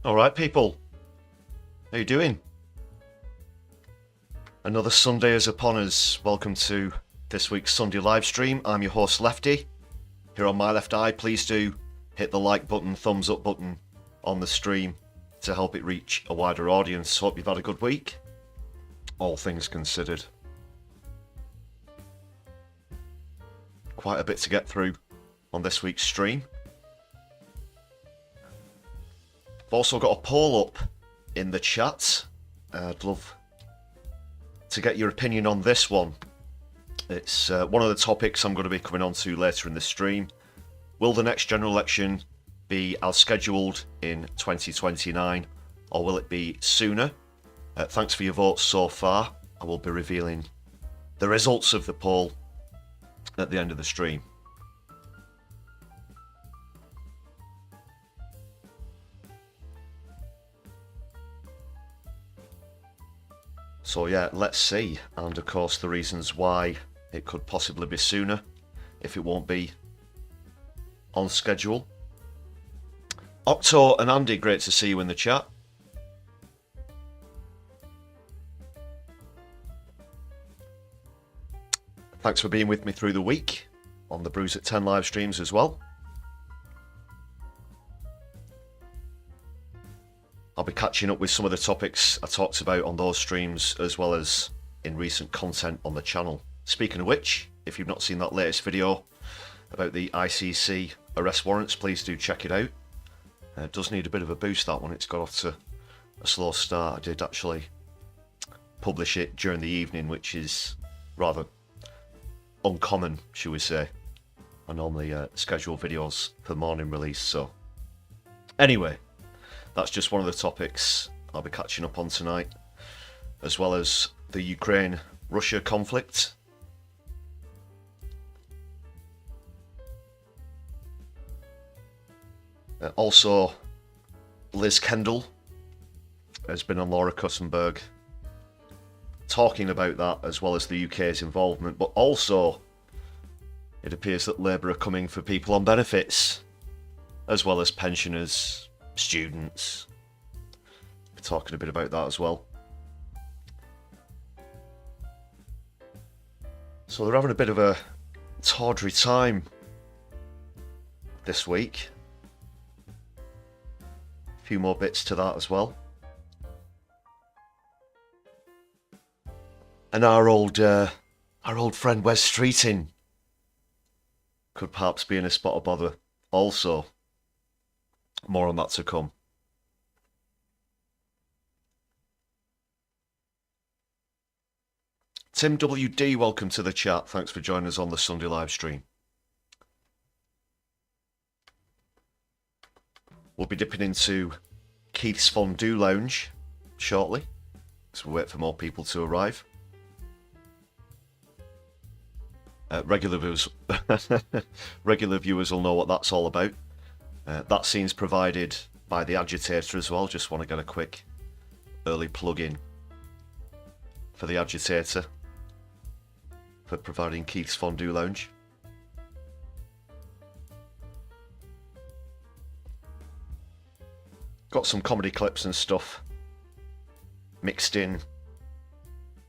Alright people, how you doing? Another Sunday is upon us. Welcome to this week's Sunday live stream. I'm your host Lefty. Here on my left eye, please do hit the like button, thumbs up button on the stream to help it reach a wider audience. Hope you've had a good week, all things considered. Quite a bit to get through on this week's stream. I've also got a poll up in the chat. I'd love to get your opinion on this one. It's one of the topics I'm going to be coming on to later in the stream. Will the next general election be as scheduled in 2029, or will it be sooner? Thanks for your votes so far. I will be revealing the results of the poll at the end of the stream. So yeah, let's see, and of course the reasons why it could possibly be sooner, if it won't be on schedule. Octo and Andy, great to see you in the chat. Thanks for being with me through the week on the Brews at 10 live streams as well. I'll be catching up with some of the topics I talked about on those streams, as well as in recent content on the channel. Speaking of which, if you've not seen that latest video about the ICC arrest warrants, please do check it out. It does need a bit of a boost, that one. It's got off to a slow start. I did actually publish it during the evening, which is rather uncommon, should we say. I normally schedule videos for morning release, so anyway, that's just one of the topics I'll be catching up on tonight, as well as the Ukraine-Russia conflict. Also, Liz Kendall has been on Laura Cussenberg talking about that, as well as the UK's involvement, but also it appears that Labour are coming for people on benefits, as well as pensioners, students. We're talking a bit about that as well. So they're having a bit of a tawdry time this week. A few more bits to that as well. And our old friend Wes Streeting could perhaps be in a spot of bother also. More on that to come. Tim WD, welcome to the chat. Thanks for joining us on the Sunday live stream. We'll be dipping into Keith's Fondue Lounge shortly, so we'll wait for more people to arrive. Regular viewers will know what that's all about. That scene's provided by the Agitator as well. Just want to get a quick early plug-in for the Agitator for providing Keith's Fondue Lounge. Got some comedy clips and stuff mixed in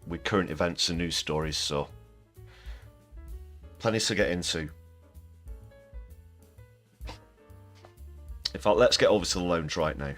with current events and news stories, so plenty to get into. In fact, let's get over to the lounge right now.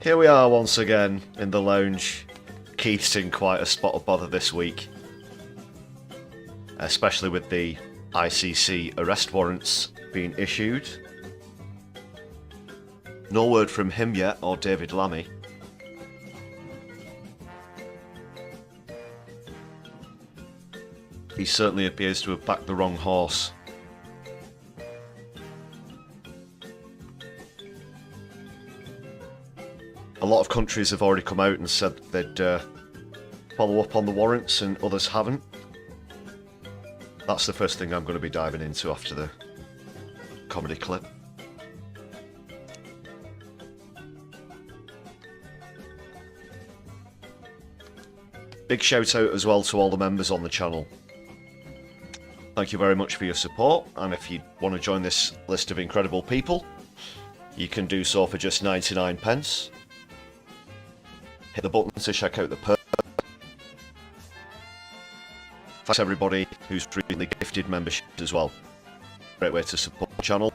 Here we are once again in the lounge. Keith's in quite a spot of bother this week, especially with the ICC arrest warrants being issued. No word from him yet, or David Lammy. He certainly appears to have backed the wrong horse. A lot of countries have already come out and said they'd follow up on the warrants, and others haven't. That's the first thing I'm going to be diving into after the comedy clip. Big shout out as well to all the members on the channel. Thank you very much for your support, and if you want to join this list of incredible people, you can do so for just 99 pence. Hit the button to check out the perks. Thanks everybody who's recently gifted memberships as well. Great way to support the channel.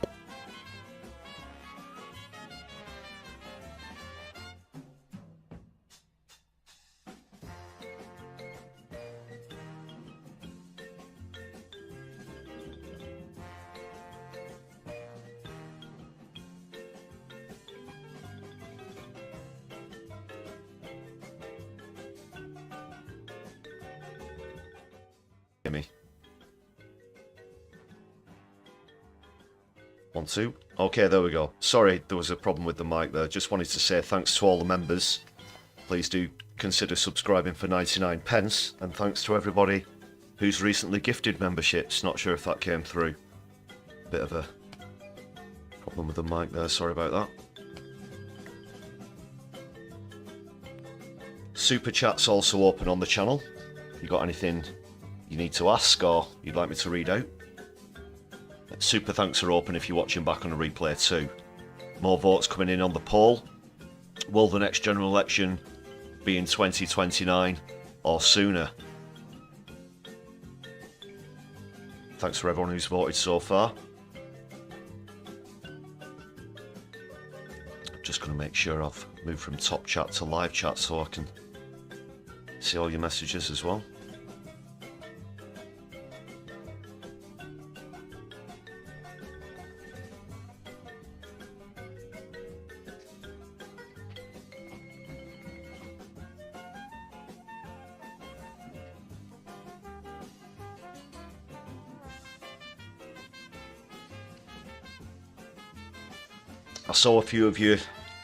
Me. 1, 2. Okay, there we go. Sorry, there was a problem with the mic there. Just wanted to say thanks to all the members. Please do consider subscribing for 99 pence. And thanks to everybody who's recently gifted memberships. Not sure if that came through. Bit of a problem with the mic there. Sorry about that. Super Chat's also open on the channel. If you got anything you need to ask or you'd like me to read out. Super thanks are open if you're watching back on a replay too. More votes coming in on the poll. Will the next general election be in 2029 or sooner? Thanks for everyone who's voted so far. I'm just going to make sure I've moved from top chat to live chat so I can see all your messages as well. I saw a few of you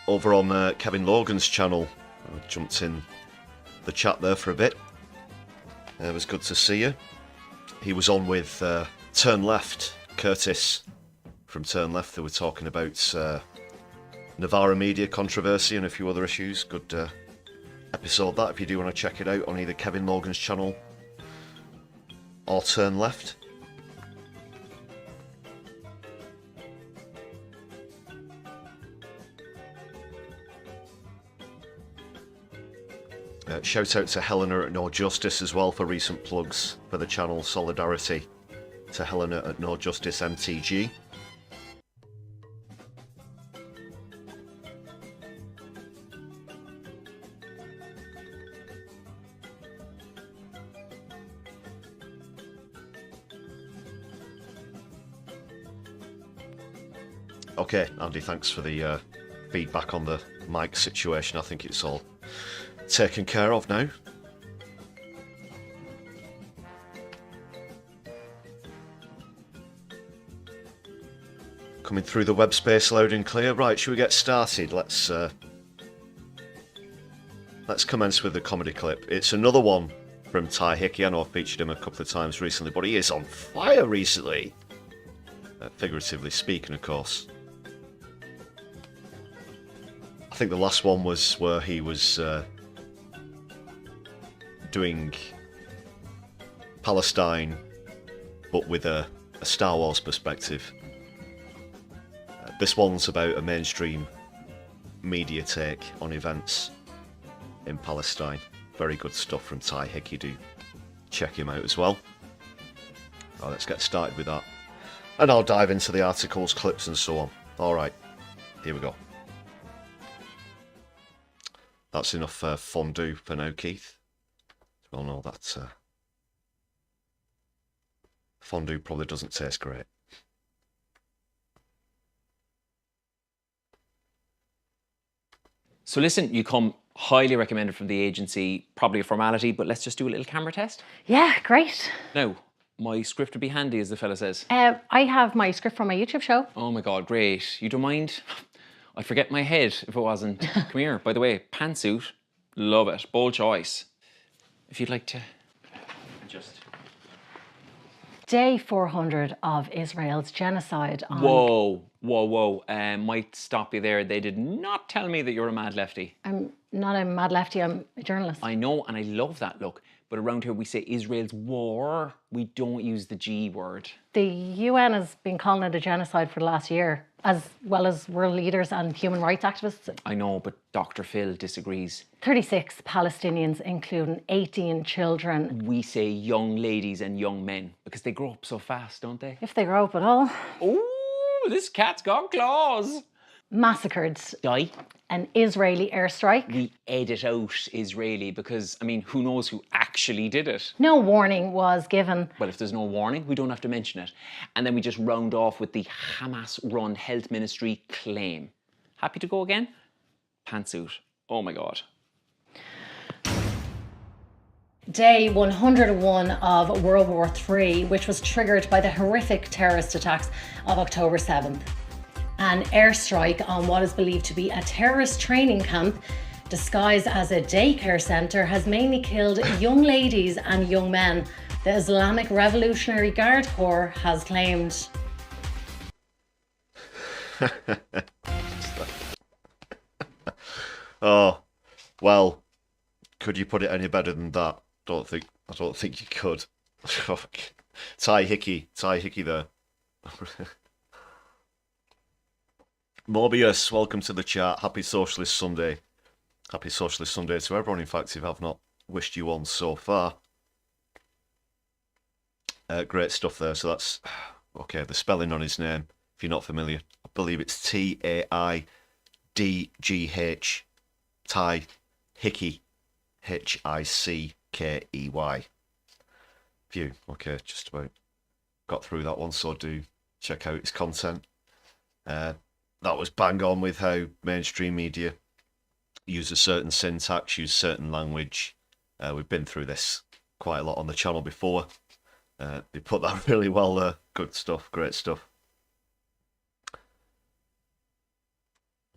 over on Kevin Logan's channel. I jumped in the chat there for a bit. It was good to see you. He was on with Turn Left, Curtis from Turn Left. They were talking about Navarra media controversy and a few other issues. Good episode that if you do want to check it out on either Kevin Logan's channel or Turn Left. Shout out to Helena at No Justice as well for recent plugs for the channel. Solidarity to Helena at No Justice MTG. Okay, Andy, thanks for the feedback on the mic situation. I think it's all taken care of now. Coming through the web space loud and clear. Right, should we get started? Let's commence with the comedy clip. It's another one from Ty Hickey. I know I've featured him a couple of times recently, but he is on fire recently. Figuratively speaking, of course. I think the last one was where he was doing Palestine, but with a Star Wars perspective. This one's about a mainstream media take on events in Palestine. Very good stuff from Ty Hickey. Do check him out as well. Right, let's get started with that. And I'll dive into the articles, clips and so on. Alright, here we go. That's enough fondue for now, Keith. Well, no, that fondue probably doesn't taste great. So listen, you come highly recommended from the agency, probably a formality, but let's just do a little camera test. Yeah, great. Now, my script would be handy, as the fella says. I have my script from my YouTube show. Oh my God, great. You don't mind? I'd forget my head if it wasn't. Come here, by the way, pantsuit, love it, bold choice. If you'd like to just... Day 400 of Israel's genocide on... Whoa. Might stop you there. They did not tell me that you're a mad lefty. I'm not a mad lefty, I'm a journalist. I know, and I love that look. But around here we say Israel's war. We don't use the G word. The UN has been calling it a genocide for the last year, as well as world leaders and human rights activists. I know, but Dr. Phil disagrees. 36 Palestinians, including 18 children. We say young ladies and young men because they grow up so fast, don't they? If they grow up at all. Oh, this cat's got claws. Massacred. Die. An Israeli airstrike. We edit out Israeli because, I mean, who knows who actually did it? No warning was given. Well, if there's no warning, we don't have to mention it. And then we just round off with the Hamas-run health ministry claim. Happy to go again? Pantsuit. Oh my God. Day 101 of World War III, which was triggered by the horrific terrorist attacks of October 7th. An airstrike on what is believed to be a terrorist training camp disguised as a daycare centre has mainly killed young ladies and young men, the Islamic Revolutionary Guard Corps has claimed. Oh, well, could you put it any better than that? I don't think you could. Ty Hickey there. Morbius, welcome to the chat. Happy Socialist Sunday. Happy Socialist Sunday to everyone. In fact, if I've not wished you one so far. Great stuff there. So that's, okay, the spelling on his name, if you're not familiar. I believe it's Taidgh. Ty Hickey. Hickey. Phew, okay, just about got through that one, so do check out his content. That was bang on with how mainstream media use a certain syntax, use certain language. We've been through this quite a lot on the channel before. They put that really well there. Good stuff, great stuff. I'm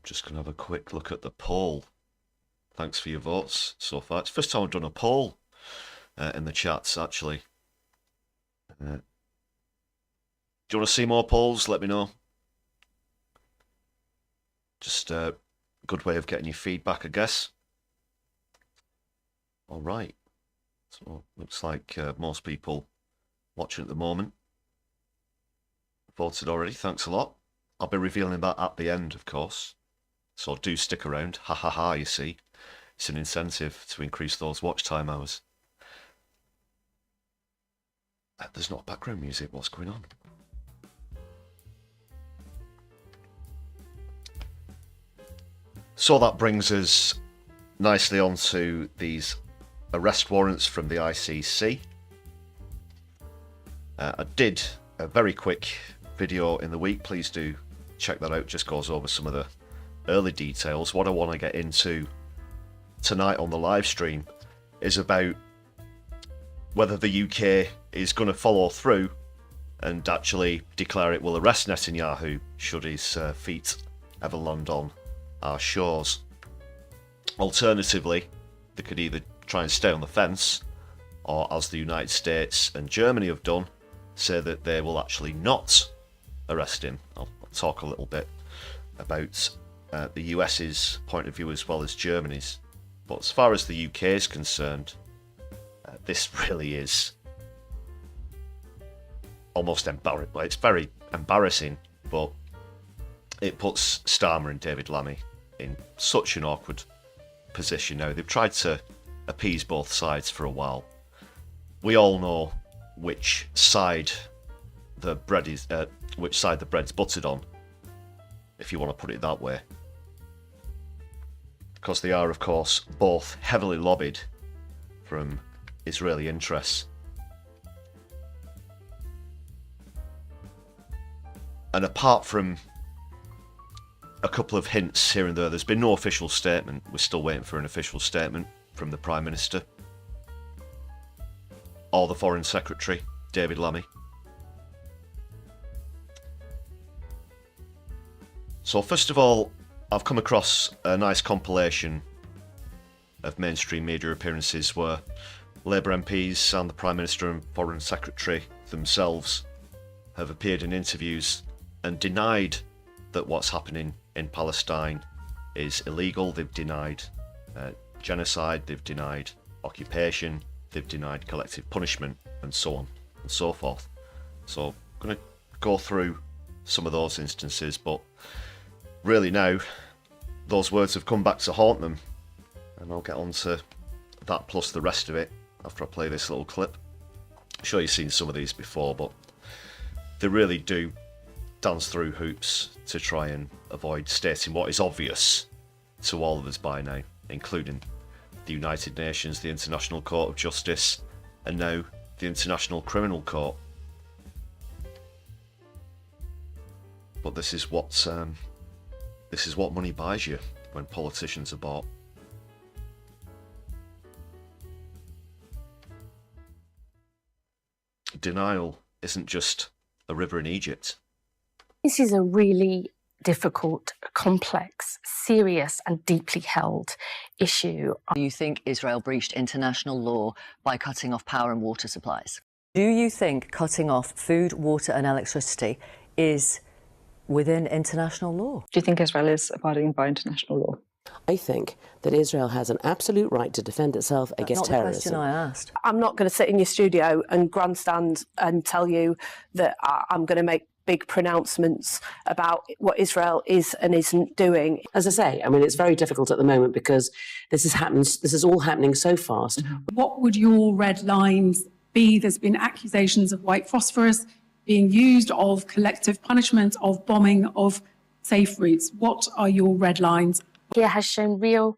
just going to have a quick look at the poll. Thanks for your votes so far. It's the first time I've done a poll in the chats, actually. Do you want to see more polls? Let me know. Just a good way of getting your feedback, I guess. All right. So looks like most people watching at the moment voted already. Thanks a lot. I'll be revealing that at the end, of course. So do stick around. Ha ha ha, you see. It's an incentive to increase those watch time hours. There's not background music. What's going on? So that brings us nicely onto these arrest warrants from the ICC. I did a very quick video in the week. Please do check that out. Just goes over some of the early details. What I want to get into tonight on the live stream is about whether the UK is going to follow through and actually declare it will arrest Netanyahu should his feet ever land on our shores. Alternatively, they could either try and stay on the fence, or as the United States and Germany have done, say that they will actually not arrest him. I'll talk a little bit about the US's point of view as well as Germany's. But as far as the UK is concerned, this really is almost embarrassing. Well, it's very embarrassing, but it puts Starmer and David Lammy in such an awkward position now. They've tried to appease both sides for a while. We all know which side the bread's buttered on, if you want to put it that way, because they are, of course, both heavily lobbied from Israeli interests. And apart from a couple of hints here and there's been no official statement. We're still waiting for an official statement from the Prime Minister or the Foreign Secretary, David Lammy. So first of all, I've come across a nice compilation of mainstream media appearances where Labour MPs and the Prime Minister and Foreign Secretary themselves have appeared in interviews and denied that what's happening in Palestine is illegal. They've denied genocide, they've denied occupation, they've denied collective punishment, and so on and so forth. So I'm going to go through some of those instances, but really now those words have come back to haunt them, and I'll get on to that plus the rest of it after I play this little clip. I'm sure you've seen some of these before, but they really do dance through hoops to try and avoid stating what is obvious to all of us by now, including the United Nations, the International Court of Justice, and now the International Criminal Court. But this is what money buys you when politicians are bought. Denial isn't just a river in Egypt. This is a really difficult, complex, serious and deeply held issue. Do you think Israel breached international law by cutting off power and water supplies? Do you think cutting off food, water and electricity is within international law? Do you think Israel is abiding by international law? I think that Israel has an absolute right to defend itself against terrorism. That's not the question I asked. I'm not going to sit in your studio and grandstand and tell you that I'm going to make big pronouncements about what Israel is and isn't doing. As I say, I mean, it's very difficult at the moment because this is all happening so fast. What would your red lines be? There's been accusations of white phosphorus being used, of collective punishment, of bombing, of safe routes. What are your red lines? He has shown real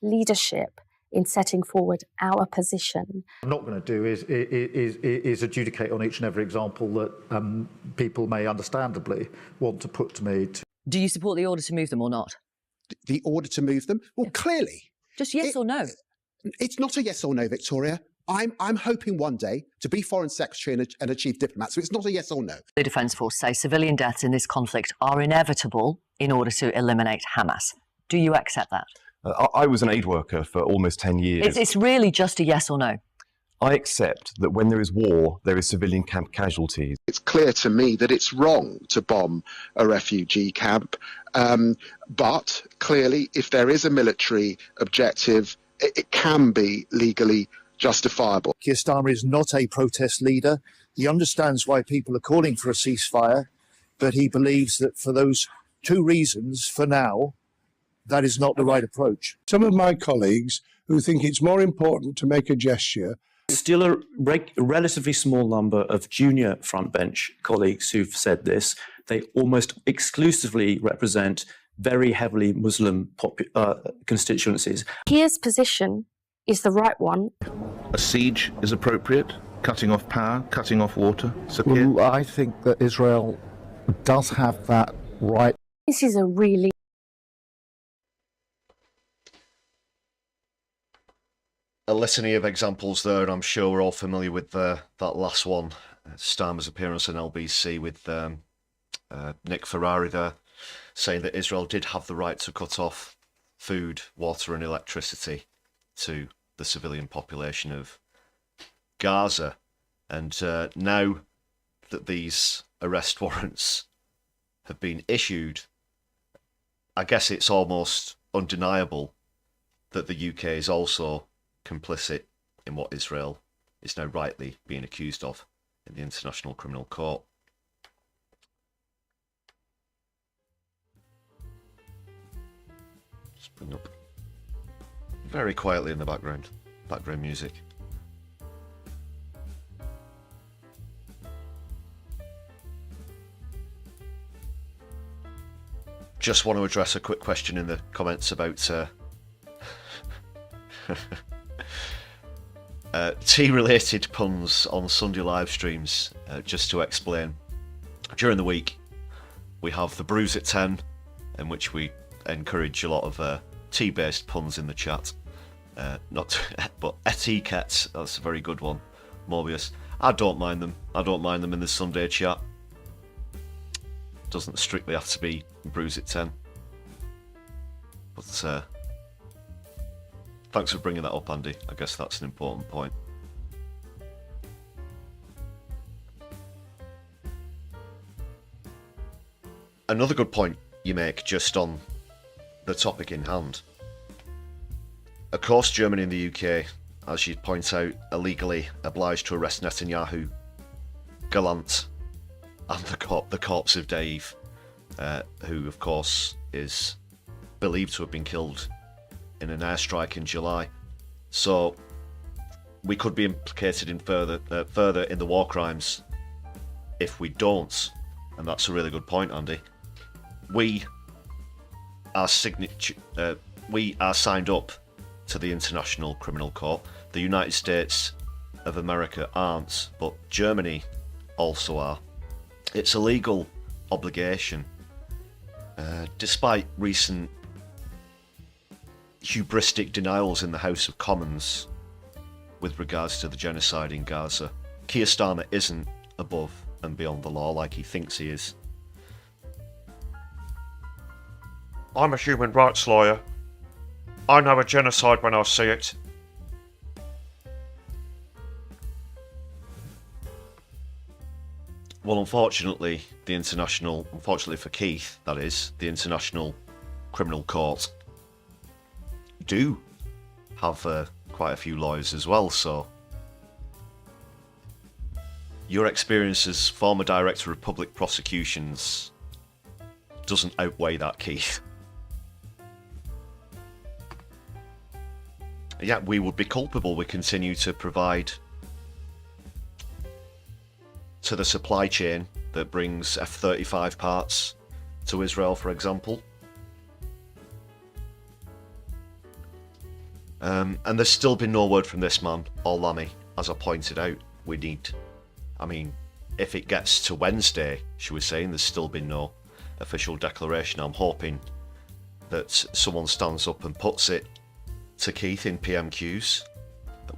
leadership in setting forward our position. What I'm not going to do is adjudicate on each and every example that people may understandably want to put to me. Do you support the order to move them or not? The order to move them? Well, clearly. Just yes or no? It's not a yes or no, Victoria. I'm hoping one day to be Foreign Secretary and a Chief Diplomat, so it's not a yes or no. The Defence Force say civilian deaths in this conflict are inevitable in order to eliminate Hamas. Do you accept that? I was an aid worker for almost 10 years. It's really just a yes or no. I accept that when there is war, there is civilian camp casualties. It's clear to me that it's wrong to bomb a refugee camp. But clearly, if there is a military objective, it can be legally justifiable. Keir Starmer is not a protest leader. He understands why people are calling for a ceasefire, but he believes that for those two reasons, for now, that is not the right approach. Some of my colleagues who think it's more important to make a gesture. Still a relatively small number of junior frontbench colleagues who've said this. They almost exclusively represent very heavily Muslim constituencies. Keir's position is the right one. A siege is appropriate, cutting off power, cutting off water. Well, I think that Israel does have that right. This is a really a litany of examples there, and I'm sure we're all familiar with that last one, Starmer's appearance on LBC with Nick Ferrari there, saying that Israel did have the right to cut off food, water and electricity to the civilian population of Gaza. And now that these arrest warrants have been issued, I guess it's almost undeniable that the UK is also complicit in what Israel is now rightly being accused of in the International Criminal Court. Just bring up very quietly in the background music. Just want to address a quick question in the comments about tea-related puns on Sunday live streams. Just to explain, during the week we have the Brews at 10, in which we encourage a lot of tea-based puns in the chat. But etiquette, that's a very good one. Morbius, I don't mind them. I don't mind them in the Sunday chat. Doesn't strictly have to be Brews at 10. But thanks for bringing that up, Andy. I guess that's an important point. another good point you make just on the topic in hand. Of course, Germany and the UK, as you point out, are legally obliged to arrest Netanyahu, Gallant, and the corpse of Dave, who, of course, is believed to have been killed in an airstrike in July. So we could be implicated in further in the war crimes if we don't, and that's a really good point, Andy. We are signed up to the International Criminal Court. The United States of America aren't, but Germany also are. It's a legal obligation, despite recent hubristic denials in the House of Commons with regards to the genocide in Gaza. Keir Starmer isn't above and beyond the law like he thinks he is. I'm a human rights lawyer. I know a genocide when I see it. Well, unfortunately for Keith, that is, the International Criminal Court do have quite a few lawyers as well, so your experience as former Director of Public Prosecutions doesn't outweigh that, Keith. Yeah, we would be culpable. We continue to provide to the supply chain that brings F-35 parts to Israel, for example. And there's still been no word from this man or Lammy, as I pointed out. If it gets to Wednesday, should we say, and there's still been no official declaration, I'm hoping that someone stands up and puts it to Keith in PMQs,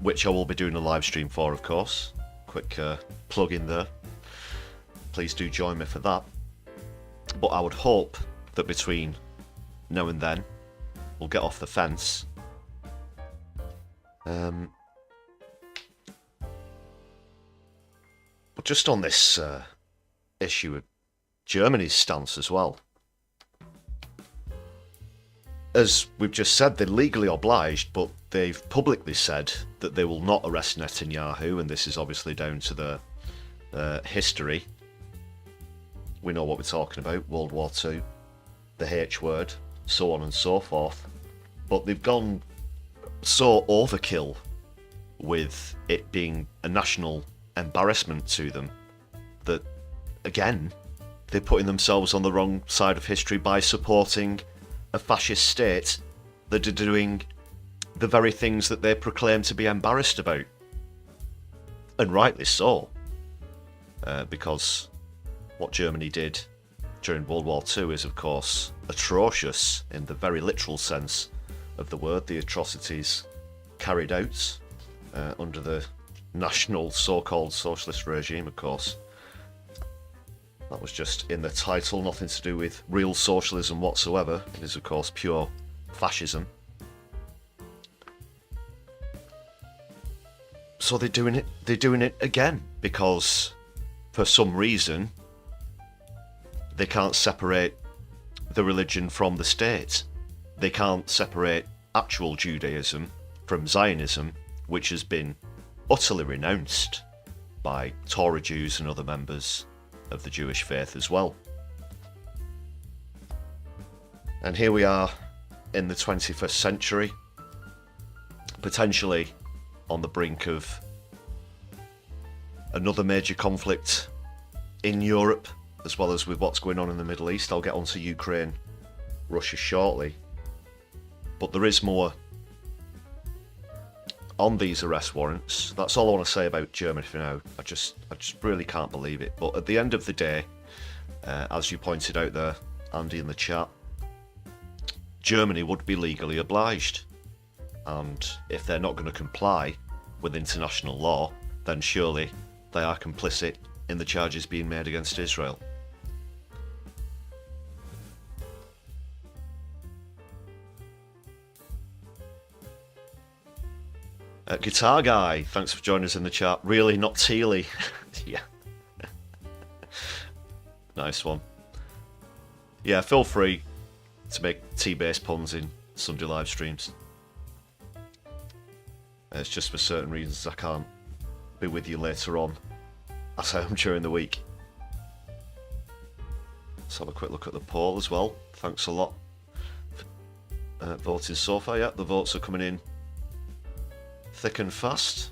which I will be doing a live stream for, of course. Quick plug in there. Please do join me for that. But I would hope that between now and then, we'll get off the fence. But just on this issue of Germany's stance as well. As we've just said, they're legally obliged, but they've publicly said that they will not arrest Netanyahu, and this is obviously down to the history. We know what we're talking about, World War II, the H word, so on and so forth. But they've gone so overkill with it being a national embarrassment to them that, again, they're putting themselves on the wrong side of history by supporting a fascist state that are doing the very things that they proclaim to be embarrassed about. And rightly so, because what Germany did during World War II is, of course, atrocious in the very literal sense of the word. The atrocities carried out under the national so-called socialist regime, of course. That was just in the title, nothing to do with real socialism whatsoever. It is, of course, pure fascism. So they're doing it again, because for some reason they can't separate the religion from the state. They can't separate actual Judaism from Zionism, which has been utterly renounced by Torah Jews and other members of the Jewish faith as well. And here we are in the 21st century, potentially on the brink of another major conflict in Europe, as well as with what's going on in the Middle East. I'll get onto Ukraine, Russia shortly. But there is more on these arrest warrants. That's all I want to say about Germany for now. I just really can't believe it. But at the end of the day, as you pointed out there, Andy, in the chat, Germany would be legally obliged. And if they're not going to comply with international law, then surely they are complicit in the charges being made against Israel. Guitar Guy, thanks for joining us in the chat. Really, not Teely. Yeah. Nice one. yeah, feel free to make tea-based puns in Sunday live streams. It's just for certain reasons I can't be with you later on, as I am during the week. Let's have a quick look at the poll as well. Thanks a lot for voting so far. Yeah, the votes are coming in thick and fast.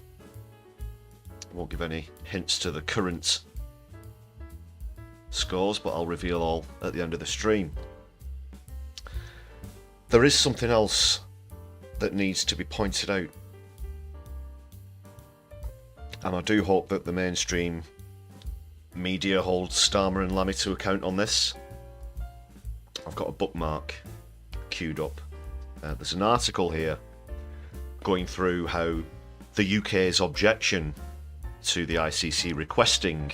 I won't give any hints to the current scores, but I'll reveal all at the end of the stream. There is something else that needs to be pointed out, and I do hope that the mainstream media holds Starmer and Lammy to account on this. I've got a bookmark queued up. There's an article here going through how the UK's objection to the ICC requesting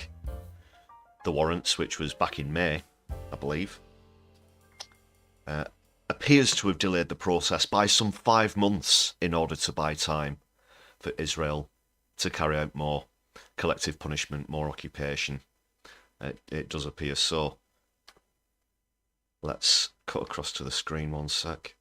the warrants, which was back in May, I believe, appears to have delayed the process by some 5 months in order to buy time for Israel to carry out more collective punishment, more occupation. It does appear so. Let's cut across to the screen 1 sec.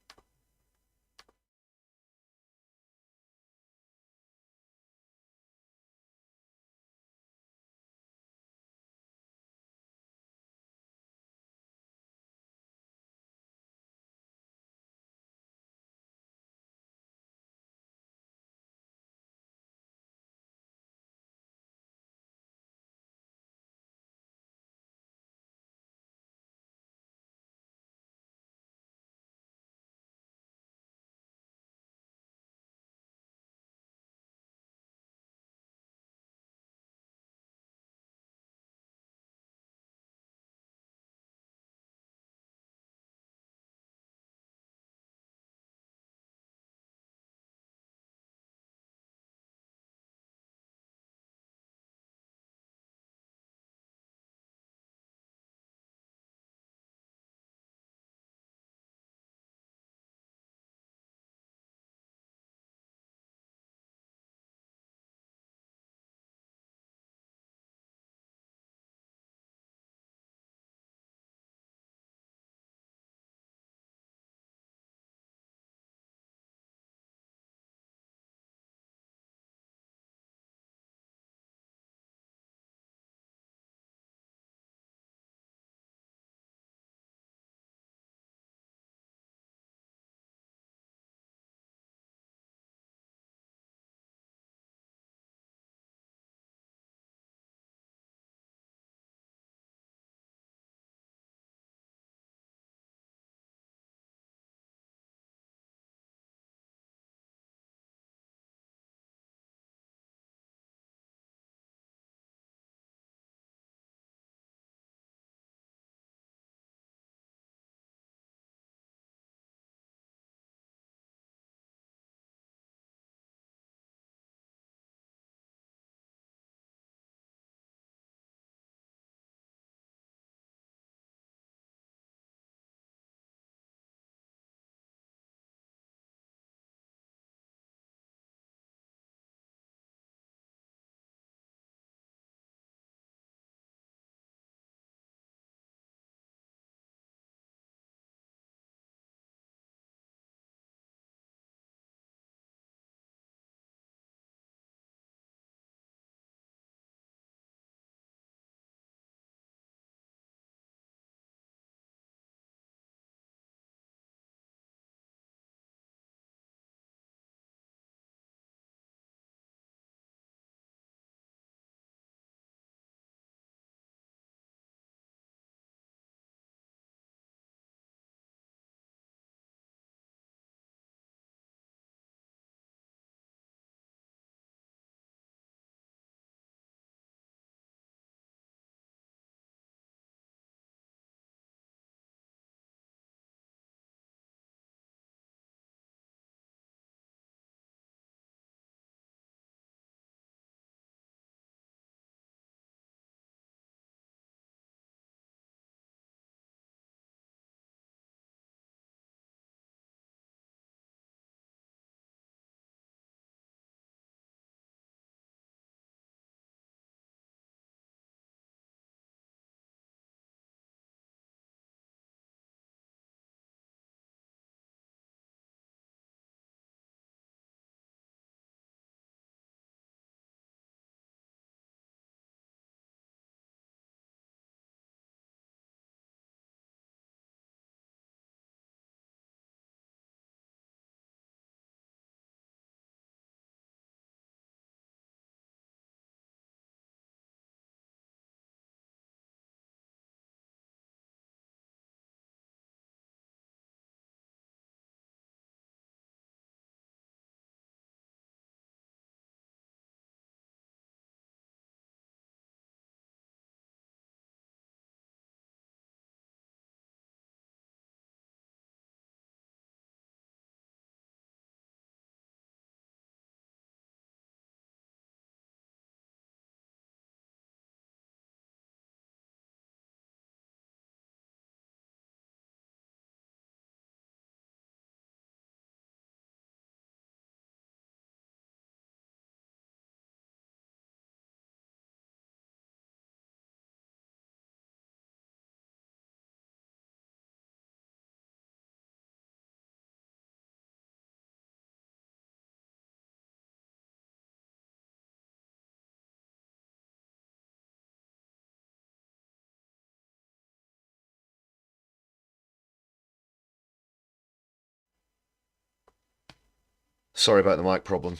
Sorry about the mic problem.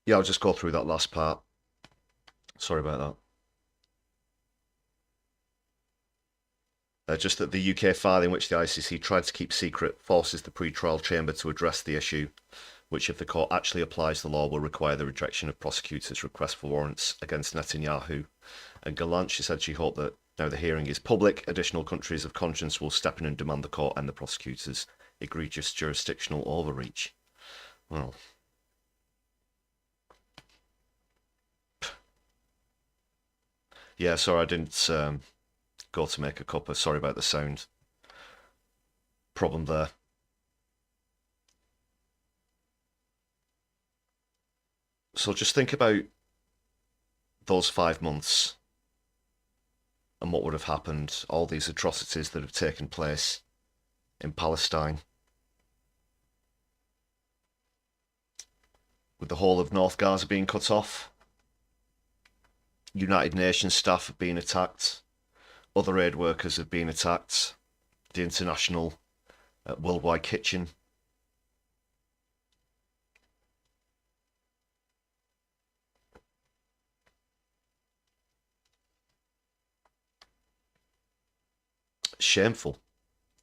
Yeah, I'll just go through that last part. Sorry about that. Just that the UK filing, which the ICC tried to keep secret, forces the pre-trial chamber to address the issue, which, if the court actually applies the law, will require the rejection of prosecutors' request for warrants against Netanyahu and Gallant. She said she hoped that now the hearing is public, additional countries of conscience will step in and demand the court end the prosecutors' egregious jurisdictional overreach. Well, yeah, sorry I didn't go to make a cuppa. Sorry about the sound problem there. So just think about those 5 months and what would have happened, all these atrocities that have taken place in Palestine, with the whole of North Gaza being cut off, United Nations staff have been attacked, other aid workers have been attacked, the International Worldwide Kitchen. Shameful.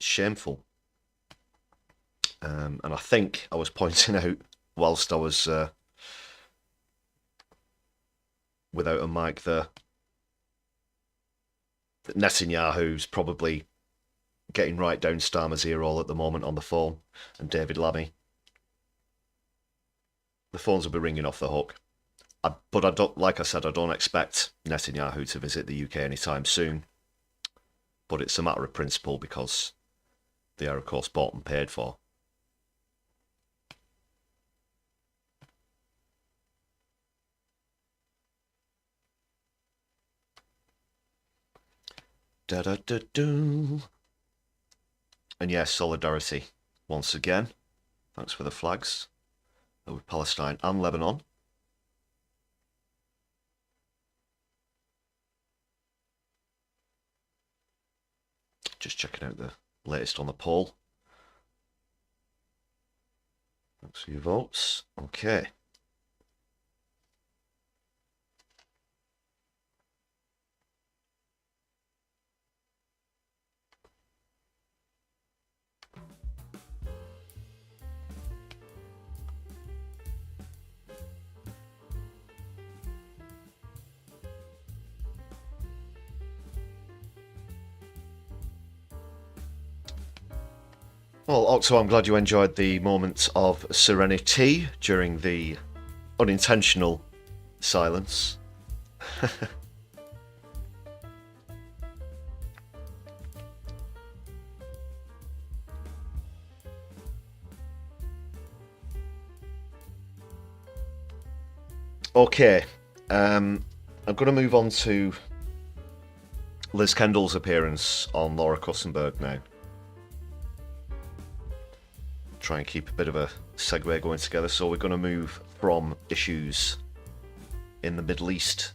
Shameful. And I think I was pointing out, whilst I was without a mic there, that Netanyahu's probably getting right down Starmer's ear all at the moment on the phone, and David Lammy. The phones will be ringing off the hook. But I don't, like I said, I don't expect Netanyahu to visit the UK anytime soon. But it's a matter of principle because they are, of course, bought and paid for. Da-da-da-doo. And yes, solidarity once again. Thanks for the flags with Palestine and Lebanon. Just checking out the latest on the poll. Thanks for your votes. Okay. Well, Octo, I'm glad you enjoyed the moment of serenity during the unintentional silence. Okay, I'm going to move on to Liz Kendall's appearance on Laura Kussenberg now. Try and keep a bit of a segue going together. So we're going to move from issues in the Middle East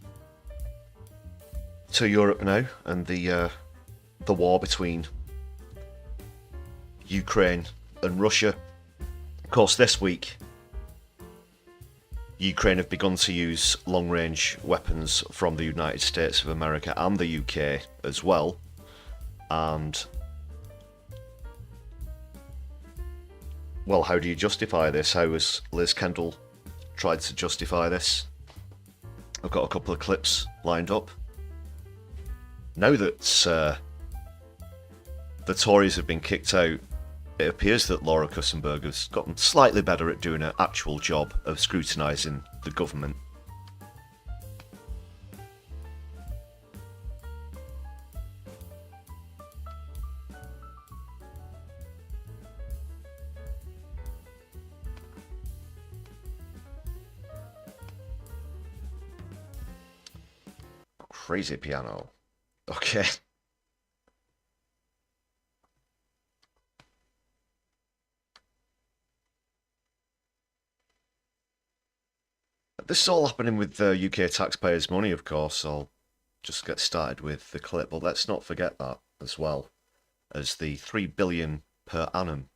to Europe now, and the war between Ukraine and Russia. Of course, this week Ukraine have begun to use long-range weapons from the United States of America and the UK as well, and well, how do you justify this? How has Liz Kendall tried to justify this? I've got a couple of clips lined up. Now that the Tories have been kicked out, it appears that Laura Kussenberg has gotten slightly better at doing an actual job of scrutinising the government. Crazy piano. Okay. This is all happening with UK taxpayers' money, of course. I'll just get started with the clip, but let's not forget that as well as the $3 billion per annum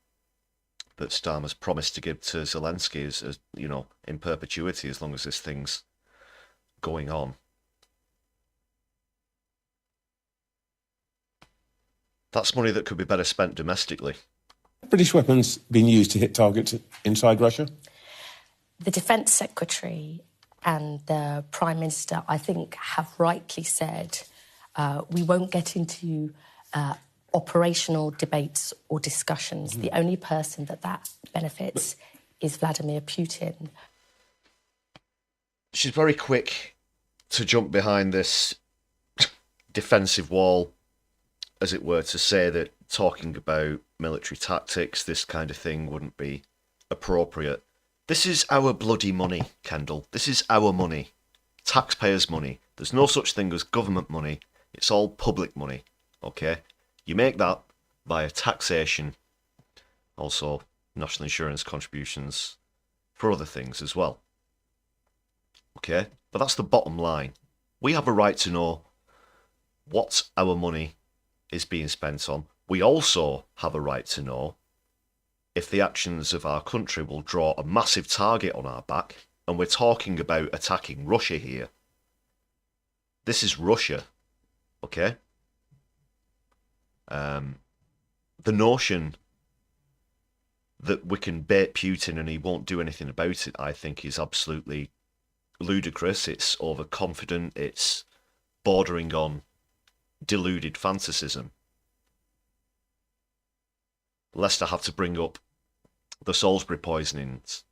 that Starmer's promised to give to Zelensky as you know, in perpetuity as long as this thing's going on. That's money that could be better spent domestically. British weapons being used to hit targets inside Russia? The Defence Secretary and the Prime Minister, I think, have rightly said we won't get into operational debates or discussions. The only person that benefits is Vladimir Putin. She's very quick to jump behind this defensive wall, as it were, to say that talking about military tactics, this kind of thing, wouldn't be appropriate. This is our bloody money, Kendall. This is our money. Taxpayers' money. There's no such thing as government money. It's all public money, okay? You make that via taxation, also national insurance contributions for other things as well. Okay? But that's the bottom line. We have a right to know what our money is being spent on. We also have a right to know if the actions of our country will draw a massive target on our back, and we're talking about attacking Russia here. This is Russia, okay? The notion that we can bait Putin and he won't do anything about it, I think, is absolutely ludicrous. It's overconfident. It's bordering on deluded fantasism. Lest I have to bring up the Salisbury poisonings,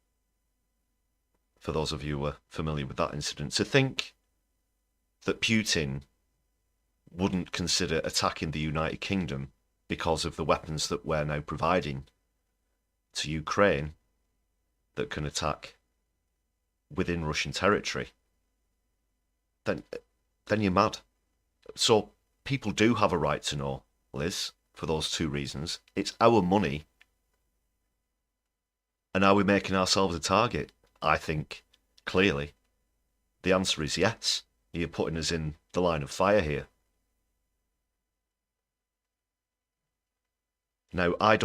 for those of you who are familiar with that incident, to think that Putin wouldn't consider attacking the United Kingdom because of the weapons that we're now providing to Ukraine that can attack within Russian territory, then you're mad. So people do have a right to know, Liz, for those two reasons. It's our money. And are we making ourselves a target? I think, clearly, the answer is yes. You're putting us in the line of fire here. Now, I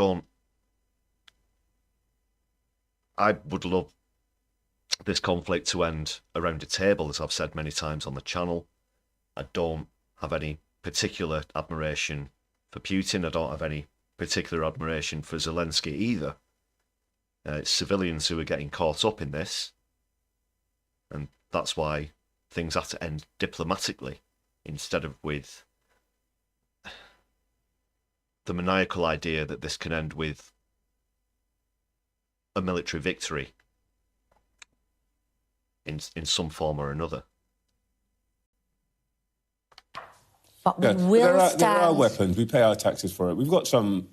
would love this conflict to end around a table, as I've said many times on the channel. I don't have any particular admiration for Putin. I don't have any particular admiration for Zelensky either. It's civilians who are getting caught up in this, and that's why things have to end diplomatically instead of with the maniacal idea that this can end with a military victory in some form or another. But Yeah, there are weapons. We pay our taxes for it. We've got some.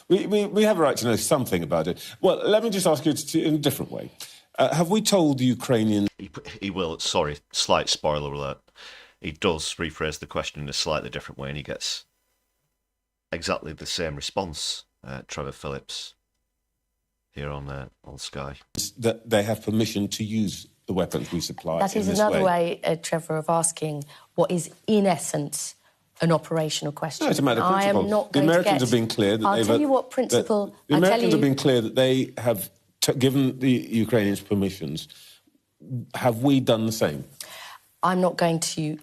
We have a right to know something about it. Well, let me just ask you in a different way. Have we told the Ukrainians? He will. Sorry, slight spoiler alert. He does rephrase the question in a slightly different way, and he gets exactly the same response. Trevor Phillips here on Sky. That they have permission to use the weapons we supply. That is another way, Trevor, of asking what is in essence an operational question. No, it's a matter of principle. I am not the going Americans to have been clear that I'll tell you what principle. The Americans have been clear that they have given the Ukrainians permissions. Have we done the same? I'm not going to.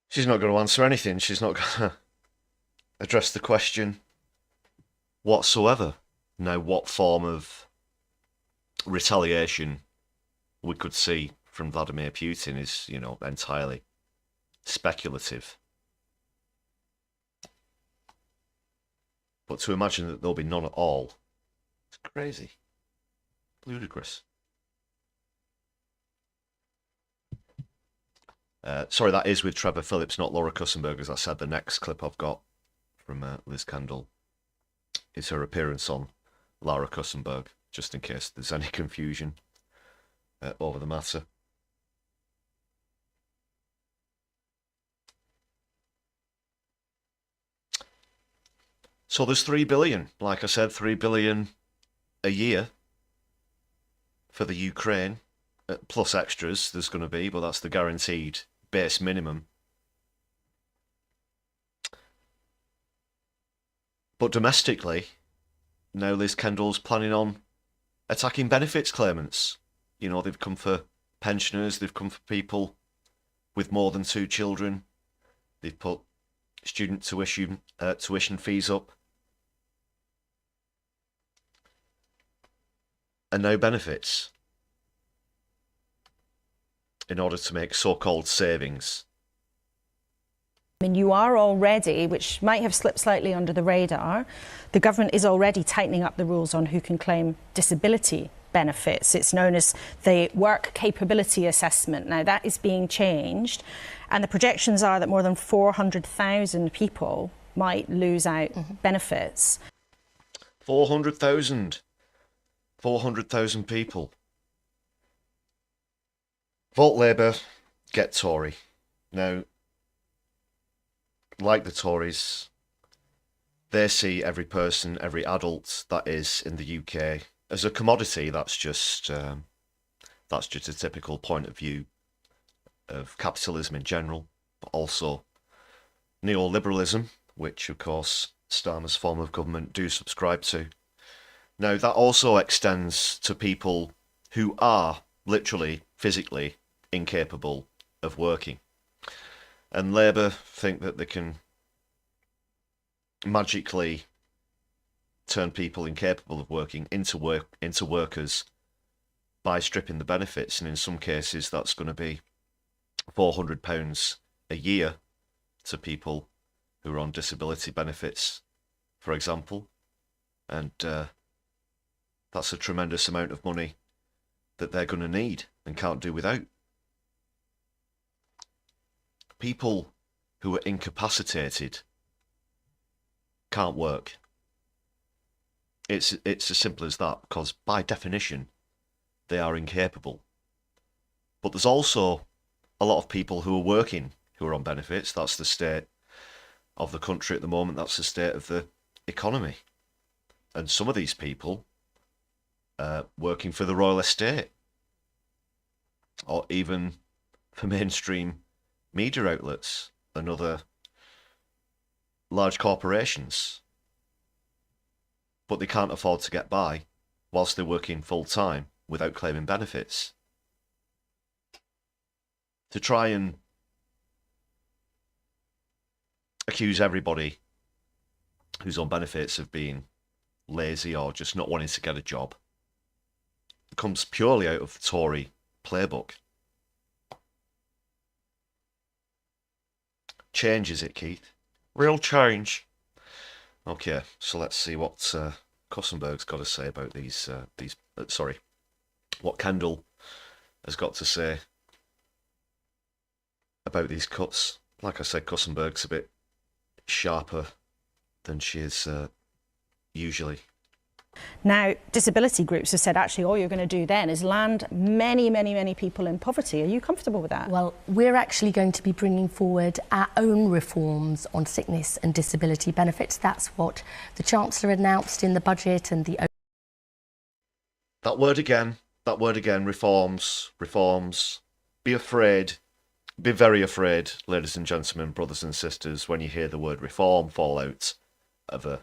She's not going to answer anything. She's not going to address the question whatsoever. Now, what form of retaliation we could see from Vladimir Putin is, you know, entirely speculative. But to imagine that there'll be none at all, it's crazy. Ludicrous. Sorry, that is with Trevor Phillips, not Laura Kussenberg. As I said, the next clip I've got from Liz Kendall is her appearance on Laura Kussenberg, just in case there's any confusion over the matter. So there's $3 billion, like I said, $3 billion a year for the Ukraine. plus extras there's going to be, but that's the guaranteed base minimum. But domestically, now Liz Kendall's planning on attacking benefits claimants. You know, they've come for pensioners, they've come for people with more than 2 children. They've put student tuition fees up. And now benefits, in order to make so-called savings. I mean, you are already, which might have slipped slightly under the radar, the government is already tightening up the rules on who can claim disability benefits. It's known as the Work Capability Assessment. Now, that is being changed, and the projections are that more than 400,000 people might lose out benefits. 400,000 people. Vote Labour, get Tory. Now, like the Tories, they see every person, every adult that is in the UK as a commodity. That's just a typical point of view of capitalism in general, but also neoliberalism, which of course Starmer's form of government do subscribe to. Now, that also extends to people who are literally, physically incapable of working. And Labour think that they can magically turn people incapable of working into workers by stripping the benefits, and in some cases that's going to be £400 a year to people who are on disability benefits, for example, and that's a tremendous amount of money that they're going to need and can't do without. People who are incapacitated can't work. It's as simple as that, because by definition they are incapable. But there's also a lot of people who are working who are on benefits. That's the state of the country at the moment. That's the state of the economy. And some of these people working for the royal estate, or even for mainstream media outlets and other large corporations, but they can't afford to get by whilst they're working full-time without claiming benefits. To try and accuse everybody who's on benefits of being lazy or just not wanting to get a job comes purely out of the Tory playbook. Change, is it, Keith? Real change. Okay, so let's see what Kussenberg's got to say about these. What Kendall has got to say about these cuts. Like I said, Kussenberg's a bit sharper than she is usually. Now, disability groups have said actually all you're going to do then is land many, many, many people in poverty. Are you comfortable with that? Well, we're actually going to be bringing forward our own reforms on sickness and disability benefits. That's what the Chancellor announced in the budget and the... That word again, reforms. Be afraid, be very afraid, ladies and gentlemen, brothers and sisters, when you hear the word reform fall out of a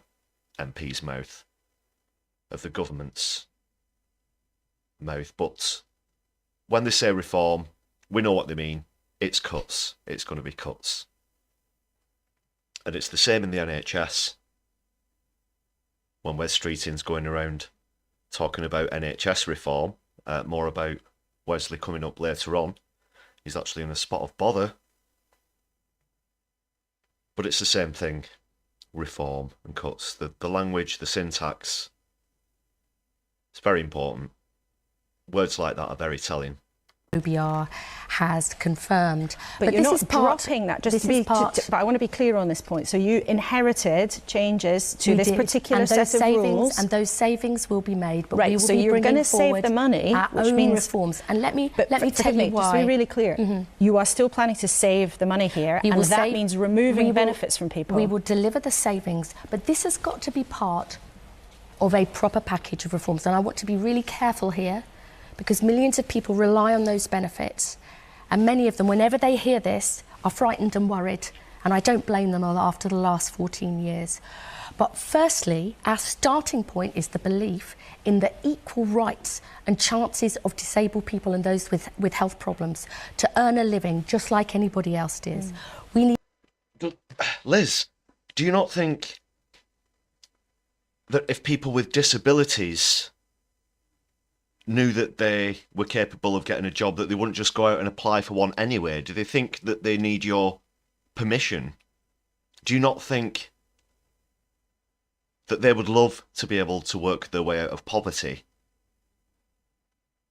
MP's mouth, of the government's mouth. But when they say reform, we know what they mean. It's cuts. It's going to be cuts. And it's the same in the NHS. When Wes Streeting's going around talking about NHS reform, more about Wesley coming up later on. He's actually in a spot of bother. But it's the same thing. Reform and cuts. The language, the syntax, it's very important. Words like that are very telling. OBR has confirmed. But you're not dropping that, but I want to be clear on this point. So you inherited changes to this particular set of rules. And those savings will be made. But right, we will so be you're going to forward save the money, our which own means reforms. And let me tell you why. Just to be really clear, you are still planning to save the money here, and that means removing benefits from people. We will deliver the savings, but this has got to be part of a proper package of reforms. And I want to be really careful here, because millions of people rely on those benefits. And many of them, whenever they hear this, are frightened and worried. And I don't blame them after the last 14 years. But firstly, our starting point is the belief in the equal rights and chances of disabled people and those with health problems to earn a living just like anybody else does. We need... Liz, do you not think that if people with disabilities knew that they were capable of getting a job, that they wouldn't just go out and apply for one anyway? Do they think that they need your permission? Do you not think that they would love to be able to work their way out of poverty,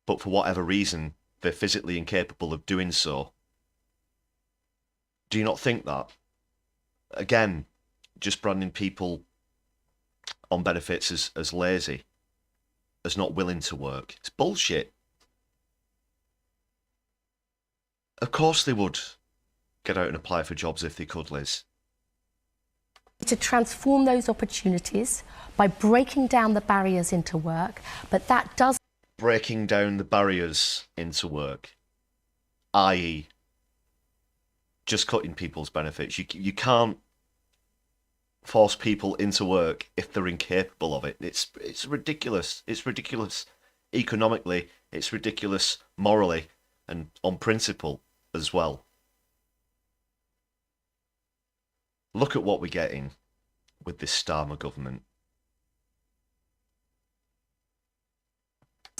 but for whatever reason they're physically incapable of doing so? Do you not think that? Again, just branding people on benefits as lazy, as not willing to work. It's bullshit. Of course they would get out and apply for jobs if they could, Liz. To transform those opportunities by breaking down the barriers into work, but that does... Breaking down the barriers into work, i.e. just cutting people's benefits. You can't force people into work if they're incapable of it. It's ridiculous. It's ridiculous economically. It's ridiculous morally and on principle as well. Look at what we're getting with this Starmer government.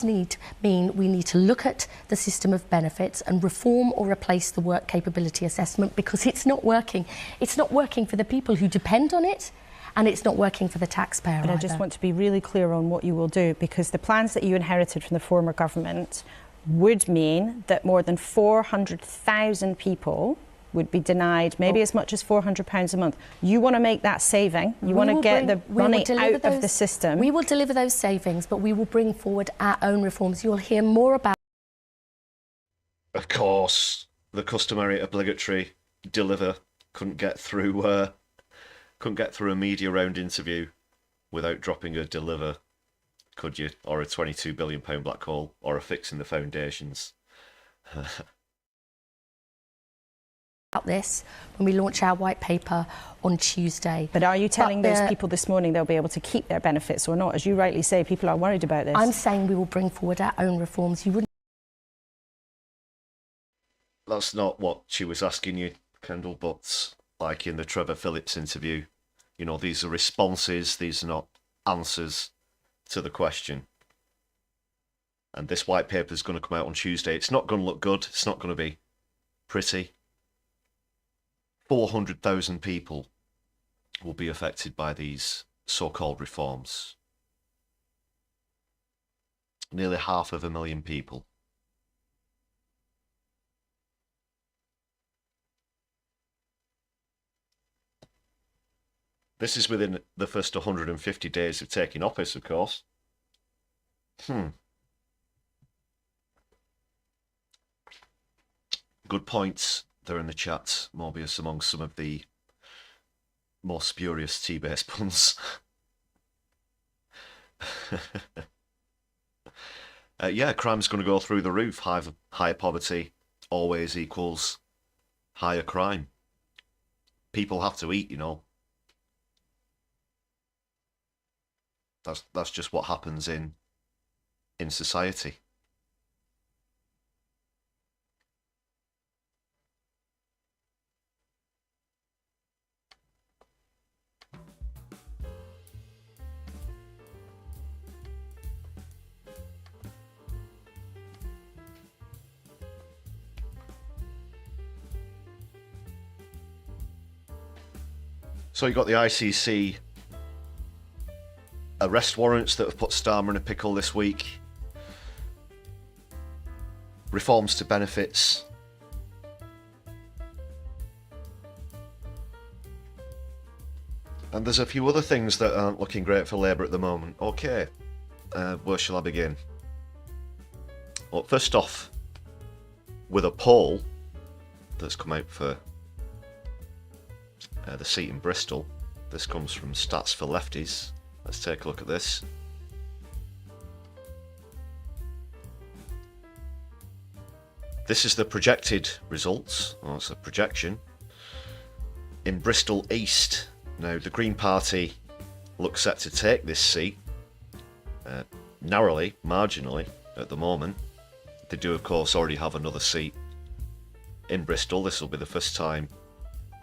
We need to look at the system of benefits and reform or replace the work capability assessment, because it's not working. It's not working for the people who depend on it, and it's not working for the taxpayer. But I just want to be really clear on what you will do, because the plans that you inherited from the former government would mean that more than 400,000 people would be denied maybe as much as £400 a month. You want to make that saving. You want to get the money out of the system. We will deliver those savings, but we will bring forward our own reforms. You'll hear more about... Of course, the customary obligatory deliver couldn't get through a media round interview without dropping a deliver, could you? Or a £22 billion black hole, or a fixing the foundations. About this when we launch our white paper on Tuesday. But are you telling those people this morning they'll be able to keep their benefits or not? As you rightly say, people are worried about this. I'm saying we will bring forward our own reforms. You wouldn't... That's not what she was asking you, Kendall, but like in the Trevor Phillips interview, you know, these are responses, these are not answers to the question. And this white paper is going to come out on Tuesday. It's not going to look good. It's not going to be pretty. 400,000 people will be affected by these so-called reforms. Nearly 500,000 people. This is within the first 150 days of taking office, of course. Good points there in the chat, Morbius, among some of the more spurious tea-based puns. Yeah, crime's going to go through the roof. Higher poverty always equals higher crime. People have to eat, you know. That's just what happens in society. So you got the ICC arrest warrants that have put Starmer in a pickle this week. Reforms to benefits. And there's a few other things that aren't looking great for Labour at the moment. Okay, where shall I begin? Well, first off, with a poll that's come out for the seat in Bristol. This comes from Stats for Lefties. Let's take a look at this. This is the projected results, or it's a projection. In Bristol East, now the Green Party looks set to take this seat, narrowly, marginally at the moment. They do of course already have another seat in Bristol. This will be the first time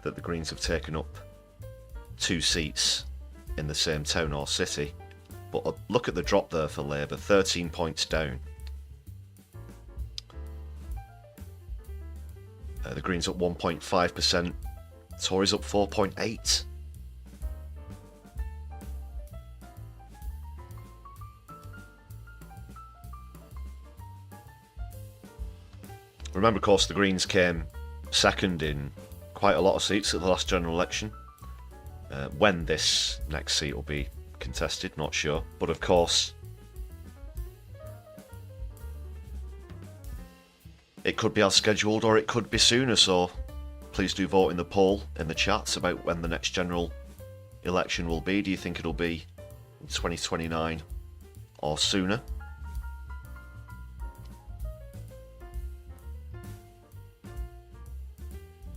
that the Greens have taken up 2 seats in the same town or city. But look at the drop there for Labour, 13 points down. The Greens up 1.5%, Tories up 4.8%. Remember, of course, the Greens came second in quite a lot of seats at the last general election. When this next seat will be contested, not sure. But of course, it could be as scheduled or it could be sooner, so please do vote in the poll in the chats about when the next general election will be. Do you think it'll be in 2029 or sooner?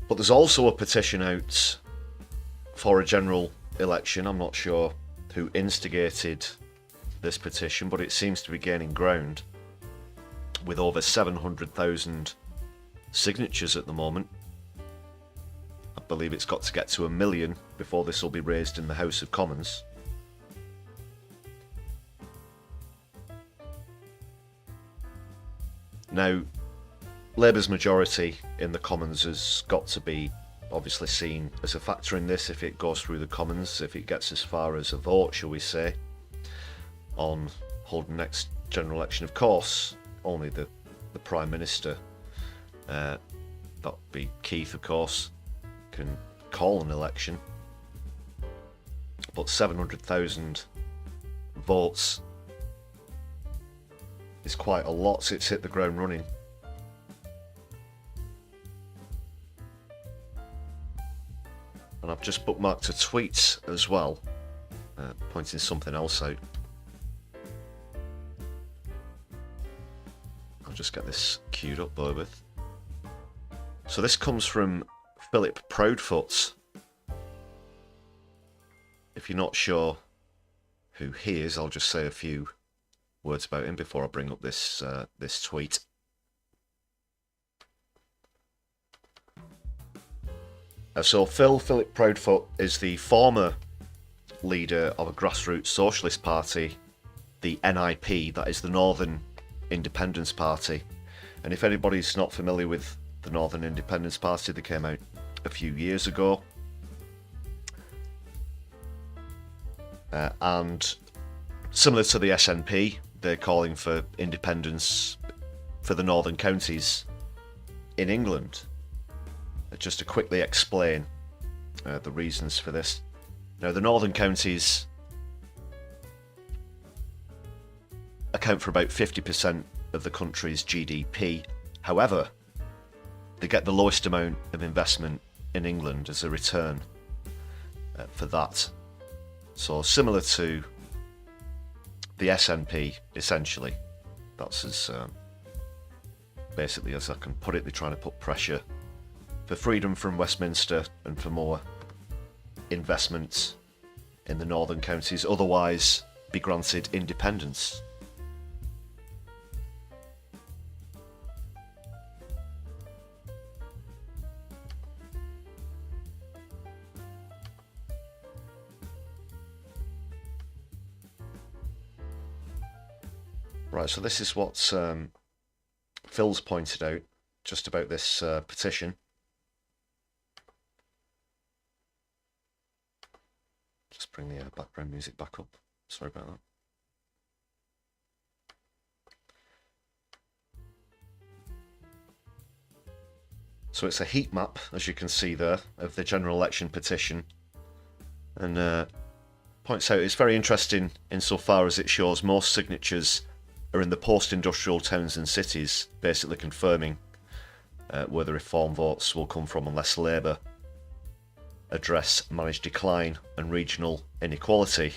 But there's also a petition out for a general election. I'm not sure who instigated this petition, but it seems to be gaining ground with over 700,000 signatures at the moment. I believe it's got to get to 1 million before this will be raised in the House of Commons. Now, Labour's majority in the Commons has got to be obviously seen as a factor in this if it goes through the Commons, if it gets as far as a vote, shall we say, on holding next general election. Of course, only the Prime Minister, that would be Keith, of course, can call an election. But 700,000 votes is quite a lot, so it's hit the ground running. And I've just bookmarked a tweet as well, pointing something else out. I'll just get this queued up, bear with. So this comes from Philip Proudfoot. If you're not sure who he is, I'll just say a few words about him before I bring up this this tweet. So Philip Proudfoot is the former leader of a grassroots socialist party, the NIP, that is the Northern Independence Party. And if anybody's not familiar with the Northern Independence Party, they came out a few years ago. And similar to the SNP, they're calling for independence for the northern counties in England. Just to quickly explain the reasons for this. Now, the northern counties account for about 50% of the country's GDP. However, they get the lowest amount of investment in England as a return for that. So similar to the SNP, essentially. That's as basically as I can put it. They're trying to put pressure for freedom from Westminster and for more investments in the northern counties, otherwise be granted independence. Right, so this is what Phil's pointed out just about this petition. Just bring the background music back up. Sorry about that. So it's a heat map, as you can see there, of the general election petition. And points out it's very interesting insofar as it shows most signatures are in the post-industrial towns and cities, basically confirming where the reform votes will come from unless Labour address managed decline and regional inequality,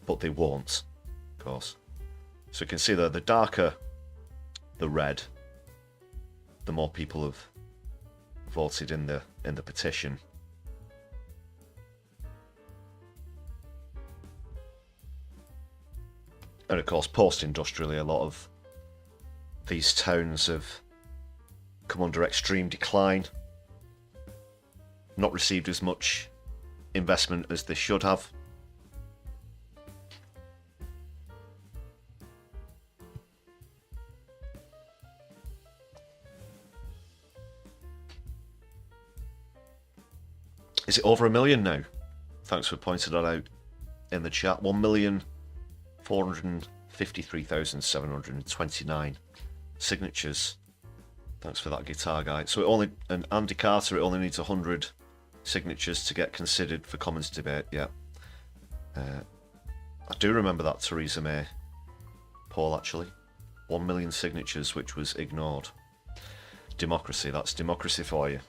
but they won't, of course. So you can see there, the darker the red, the more people have voted in the petition. And of course, post-industrially, a lot of these towns have come under extreme decline, not received as much investment as they should have. Is it over 1 million now? Thanks for pointing that out in the chat. 1,453,729 signatures. Thanks for that, guitar guy. So it only, and Andy Carter, it only needs 100 signatures to get considered for Commons debate. Yeah, I do remember that Theresa May poll, actually. 1 million signatures, which was ignored. Democracy, that's democracy for you.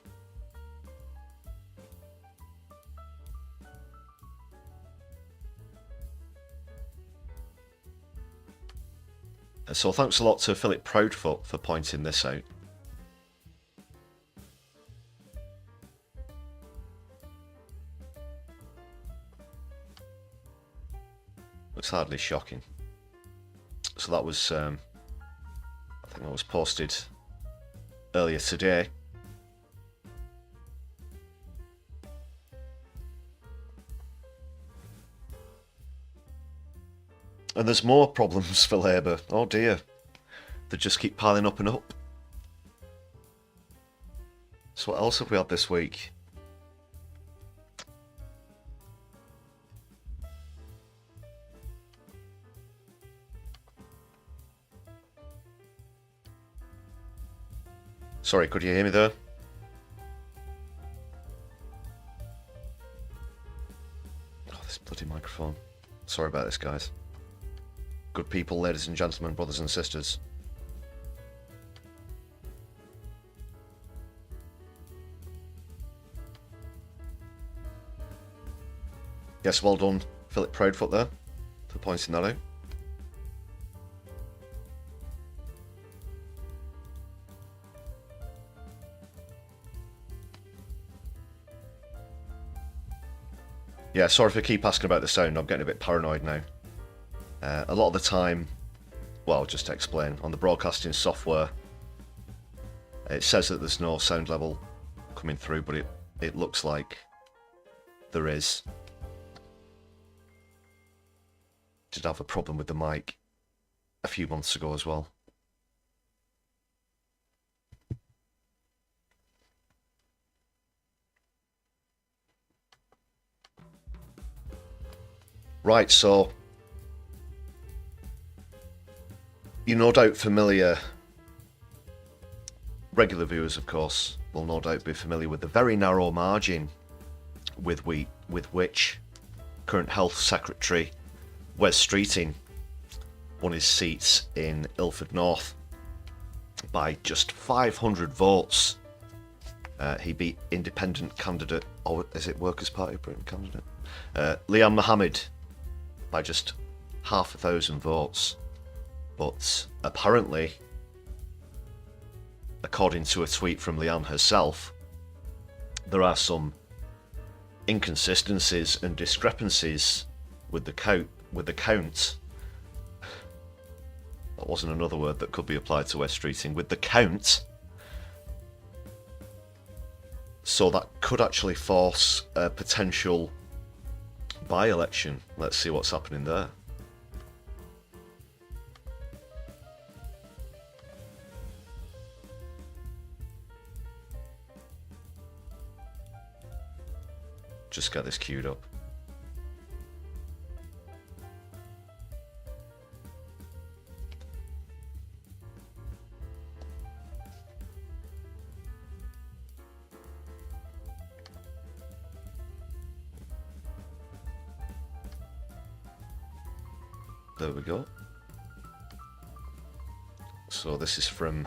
So thanks a lot to Philip Proudfoot for pointing this out. Looks hardly shocking. So that was, I think that was posted earlier today. And there's more problems for Labour. Oh dear. They just keep piling up and up. So what else have we had this week? Sorry, could you hear me there? Oh, this bloody microphone. Sorry about this, guys. Good people, ladies and gentlemen, brothers and sisters. Yes, well done, Philip Proudfoot there, for pointing that out. Yeah, sorry if I keep asking about the sound, I'm getting a bit paranoid now. A lot of the time, well, just to explain, on the broadcasting software, it says that there's no sound level coming through, but it looks like there is. Did have a problem with the mic a few months ago as well. Right, so you're no doubt familiar, regular viewers of course, will no doubt be familiar with the very narrow margin with which current Health Secretary Wes Streeting won his seats in Ilford North by just 500 votes. He beat independent candidate, or is it Workers' Party candidate? Liam Mohammed by just 500 votes. But apparently, according to a tweet from Leanne herself, there are some inconsistencies and discrepancies with the count. That wasn't another word that could be applied to Wes Streeting. With the count. So that could actually force a potential by-election. Let's see what's happening there. Just get this queued up. There we go. So this is from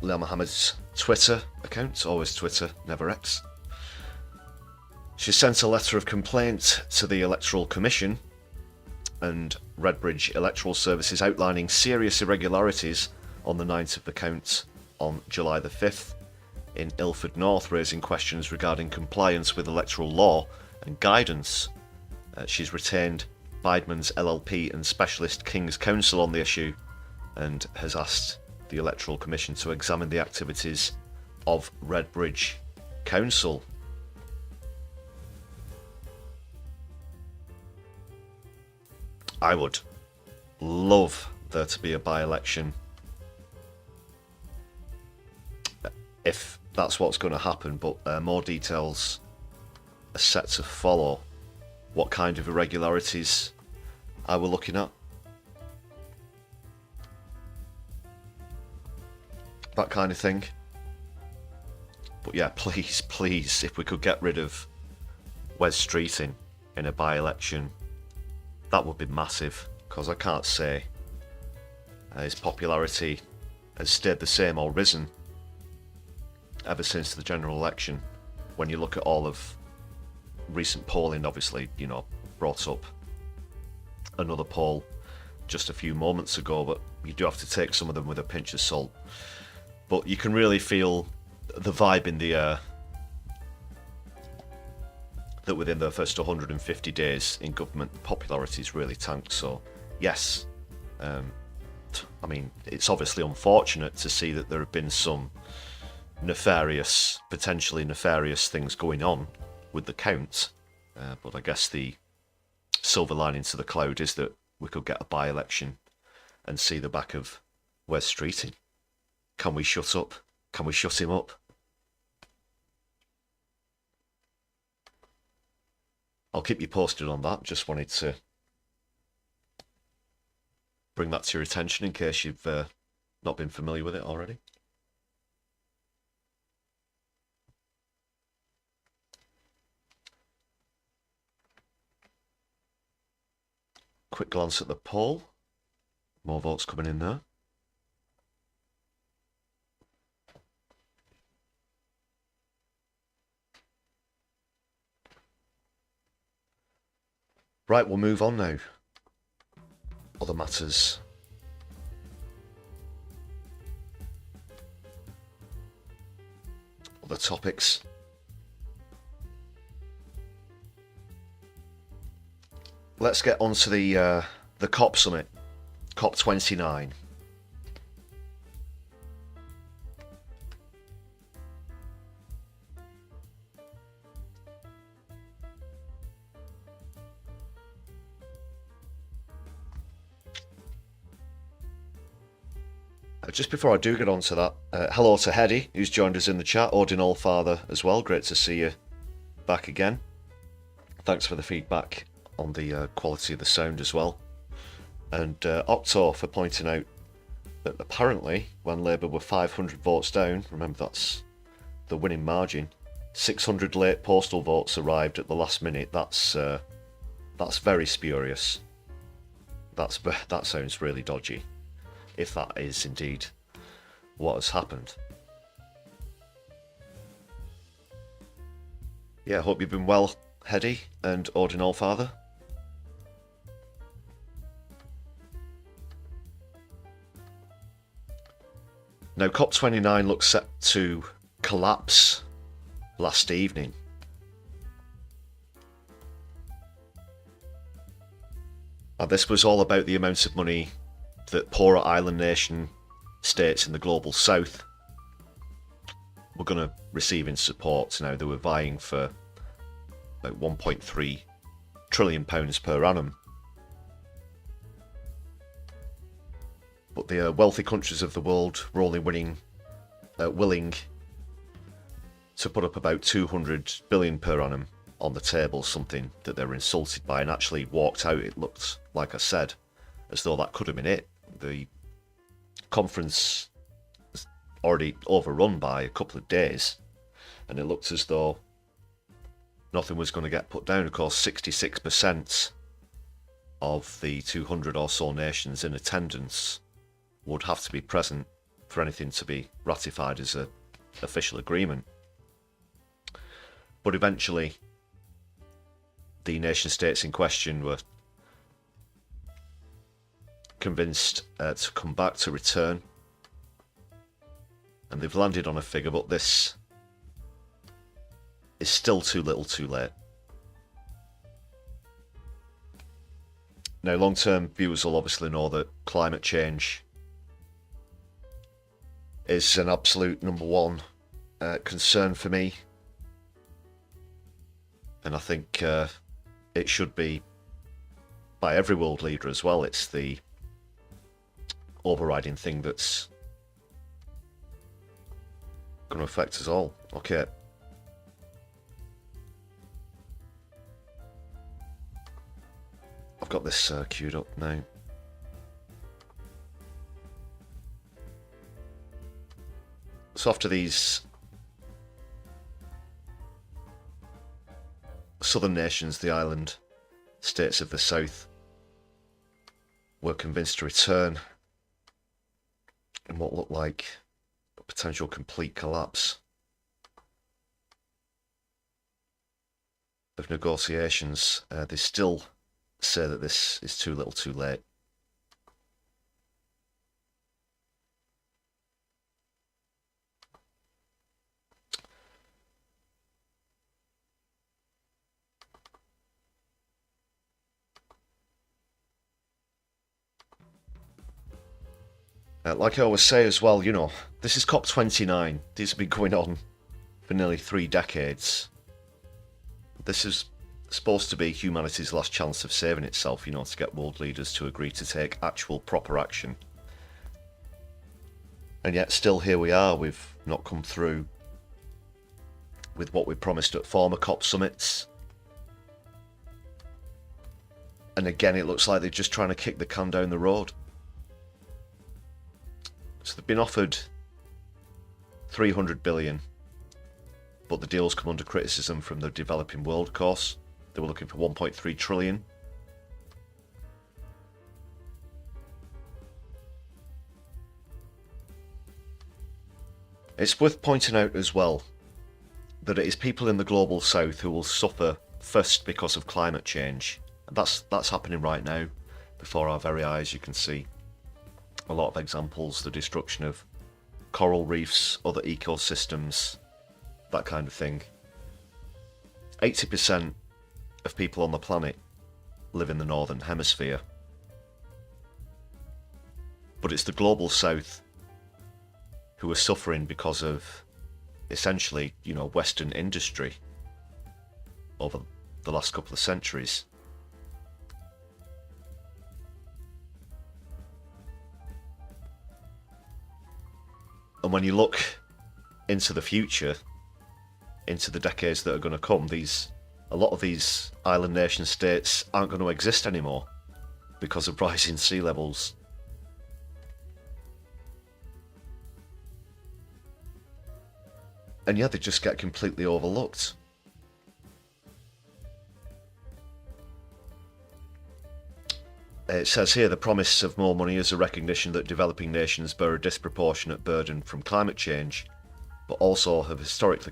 Leah Mohammed's Twitter account, always Twitter, never X. She sent a letter of complaint to the Electoral Commission and Redbridge Electoral Services outlining serious irregularities on the night of the count on July the 5th in Ilford North, raising questions regarding compliance with electoral law and guidance. She's retained Bidemans LLP and Specialist King's Counsel on the issue and has asked the Electoral Commission to examine the activities of Redbridge Council. I would love there to be a by-election if that's what's going to happen, but more details are set to follow. What kind of irregularities are we looking at? That kind of thing. But yeah, please, if we could get rid of Wes Streeting in a by-election, that would be massive, because I can't say his popularity has stayed the same or risen ever since the general election. When you look at all of recent polling, obviously, you know, brought up another poll just a few moments ago, but you do have to take some of them with a pinch of salt. But you can really feel the vibe in the air that within the first 150 days in government, popularity's really tanked. So yes, I mean, it's obviously unfortunate to see that there have been some nefarious, potentially nefarious things going on with the count, but I guess the silver lining to the cloud is that we could get a by-election and see the back of Wes Streeting. Can we shut up? Can we shut him up? I'll keep you posted on that. Just wanted to bring that to your attention in case you've not been familiar with it already. Quick glance at the poll. More votes coming in there. Right, we'll move on now. Other matters. Other topics. Let's get on to the COP summit, COP29. Just before I do get on to that, hello to Hedy, who's joined us in the chat, Odin Allfather as well. Great to see you back again. Thanks for the feedback on the quality of the sound as well. And Octo for pointing out that apparently when Labour were 500 votes down, remember that's the winning margin, 600 late postal votes arrived at the last minute. That's very spurious. That sounds really dodgy, if that is indeed what has happened. Yeah, hope you've been well, Hedy and Odin Allfather. Now, COP29 looks set to collapse last evening. And this was all about the amount of money that poorer island nation states in the global south were going to receive in support. Now, they were vying for about £1.3 trillion per annum. But the wealthy countries of the world were only willing to put up about 200 billion per annum on the table, something that they were insulted by and actually walked out. It looked, like I said, as though that could have been it. The conference was already overrun by a couple of days, and it looked as though nothing was going to get put down. Of course, 66% of the 200 or so nations in attendance would have to be present for anything to be ratified as an official agreement. But eventually, the nation states in question were convinced to come back, to return. And they've landed on a figure, but this is still too little too late. Now, long-term viewers will obviously know that climate change is an absolute number one concern for me. And I think it should be by every world leader as well. It's the overriding thing that's going to affect us all. Okay. I've got this queued up now. So after these southern nations, the island states of the south, were convinced to return in what looked like a potential complete collapse of negotiations, they still say that this is too little too late. Like I always say as well, you know, this is COP29. These have been going on for nearly 3 decades. This is supposed to be humanity's last chance of saving itself, you know, to get world leaders to agree to take actual proper action. And yet still here we are, we've not come through with what we promised at former COP summits. And again, it looks like they're just trying to kick the can down the road. So they've been offered 300 billion, but the deal's come under criticism from the developing world, of course. They were looking for 1.3 trillion. It's worth pointing out as well that it is people in the global south who will suffer first because of climate change. And that's happening right now before our very eyes. You can see a lot of examples, the destruction of coral reefs, other ecosystems, that kind of thing. 80% of people on the planet live in the northern hemisphere. But it's the global south who are suffering because of essentially, you know, Western industry over the last couple of centuries. And when you look into the future, into the decades that are going to come, a lot of these island nation states aren't going to exist anymore because of rising sea levels. And yeah, they just get completely overlooked. It says here the promise of more money is a recognition that developing nations bear a disproportionate burden from climate change, but also have historically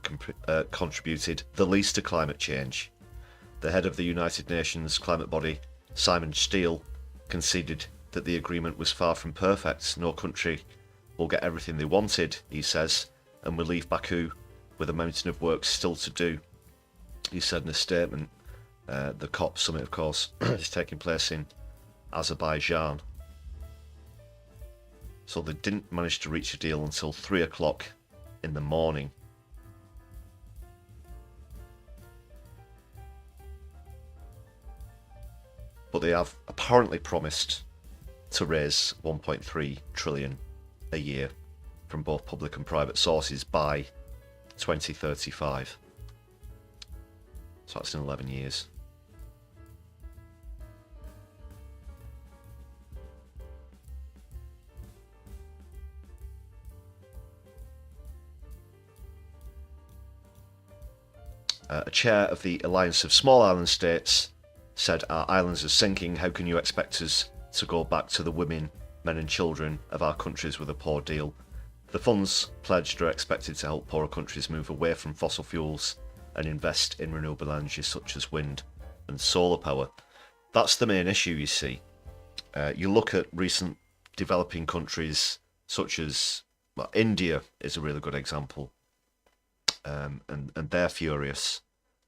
contributed the least to climate change. The head of the United Nations climate body, Simon Steele, conceded that the agreement was far from perfect. No country will get everything they wanted, he says, and will leave Baku with a mountain of work still to do. He said in a statement, the COP summit, of course, is taking place in Azerbaijan. So they didn't manage to reach a deal until 3 o'clock in the morning. But they have apparently promised to raise 1.3 trillion a year from both public and private sources by 2035. So that's in 11 years. A chair of the Alliance of Small Island States said, "Our islands are sinking. How can you expect us to go back to the women, men and children of our countries with a poor deal? The funds pledged are expected to help poorer countries move away from fossil fuels and invest in renewable energy such as wind and solar power." That's the main issue, you see. You look at recent developing countries such as well, India is a really good example, and they're furious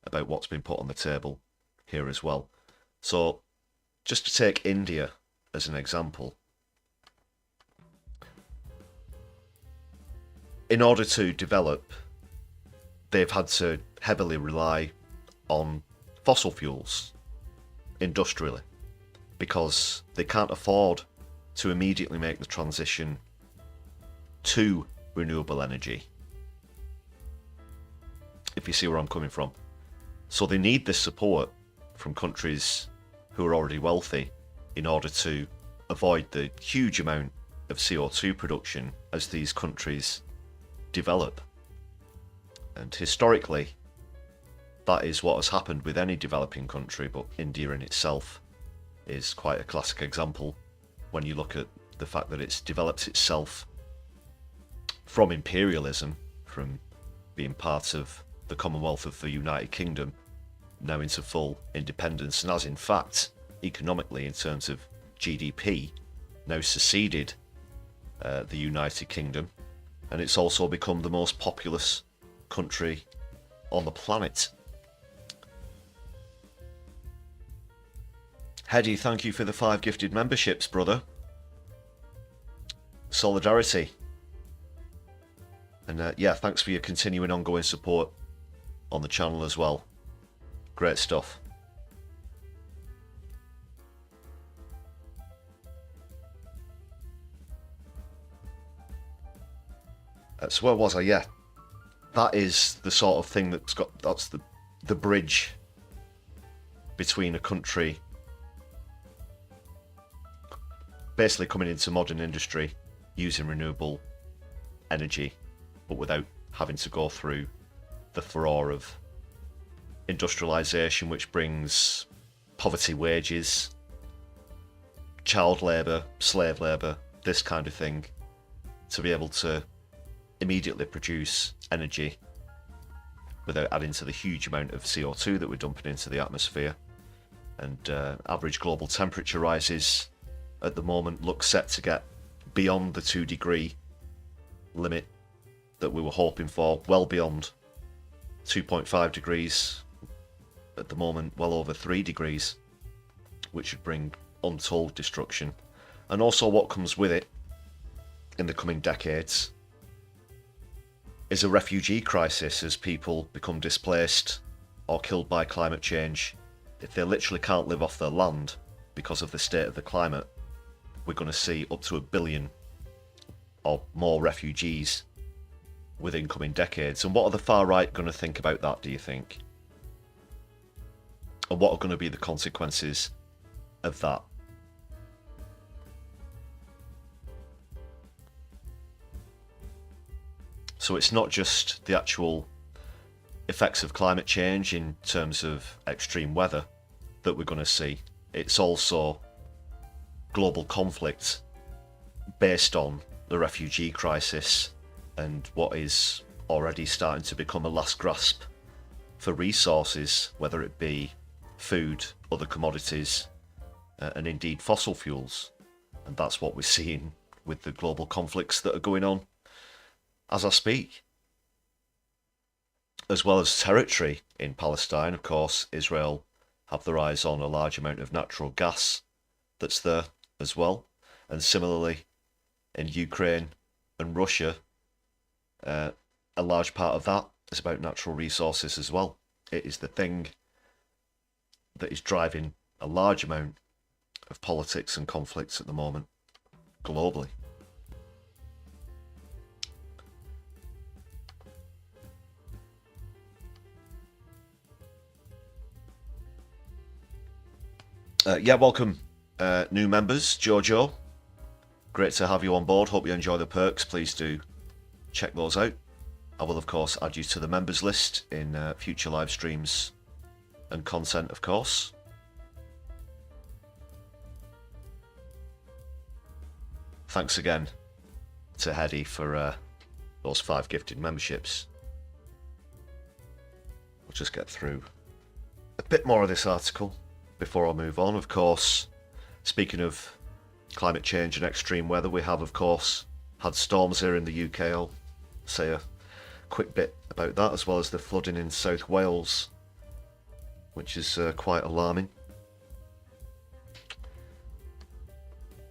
about what's been put on the table here as well. So, just to take India as an example, in order to develop, they've had to heavily rely on fossil fuels industrially, because they can't afford to immediately make the transition to renewable energy, if you see where I'm coming from. So they need this support from countries who are already wealthy in order to avoid the huge amount of CO2 production as these countries develop. And historically, that is what has happened with any developing country, but India in itself is quite a classic example when you look at the fact that it's developed itself from imperialism, from being part of the Commonwealth of the United Kingdom, now into full independence, and has in fact, economically in terms of GDP, now succeeded the United Kingdom, and it's also become the most populous country on the planet. Hedy, thank you for the 5 gifted memberships, brother. Solidarity. And yeah, thanks for your continuing ongoing support on the channel as well. Great stuff. So where was I? Yeah, that is the sort of thing that's the bridge between a country basically coming into modern industry using renewable energy, but without having to go through the furore of industrialization, which brings poverty wages, child labour, slave labour, this kind of thing, to be able to immediately produce energy without adding to the huge amount of CO2 that we're dumping into the atmosphere. And average global temperature rises at the moment look set to get beyond the 2-degree limit that we were hoping for, well beyond 2.5 degrees, at the moment well over 3 degrees, which would bring untold destruction. And also what comes with it in the coming decades is a refugee crisis as people become displaced or killed by climate change. If they literally can't live off their land because of the state of the climate, we're going to see up to 1 billion or more refugees within coming decades. And what are the far right going to think about that, do you think? And what are going to be the consequences of that? So it's not just the actual effects of climate change in terms of extreme weather that we're going to see. It's also global conflict based on the refugee crisis and what is already starting to become a last grasp for resources, whether it be food, other commodities, and indeed fossil fuels. And that's what we're seeing with the global conflicts that are going on as I speak. As well as territory in Palestine, of course, Israel have their eyes on a large amount of natural gas that's there as well. And similarly, in Ukraine and Russia, a large part of that is about natural resources as well. It is the thing that is driving a large amount of politics and conflicts at the moment, globally. Yeah, welcome new members. Jojo, great to have you on board. Hope you enjoy the perks. Please do check those out. I will of course add you to the members list in future live streams and content, of course. Thanks again to Hedy for those 5 gifted memberships. We'll just get through a bit more of this article before I move on. Of course, speaking of climate change and extreme weather, we have, of course, had storms here in the UK. I'll say a quick bit about that, as well as the flooding in South Wales, which is quite alarming.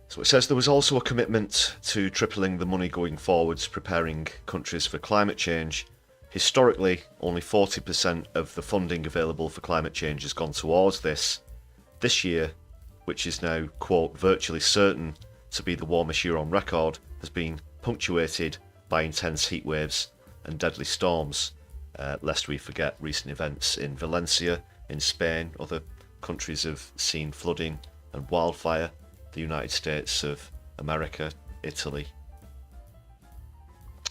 So it says there was also a commitment to tripling the money going forwards, preparing countries for climate change. Historically, only 40% of the funding available for climate change has gone towards this. This year, which is now, quote, virtually certain to be the warmest year on record, has been punctuated by intense heat waves and deadly storms, lest we forget recent events in Valencia, in Spain. Other countries have seen flooding and wildfire. The United States of America, Italy,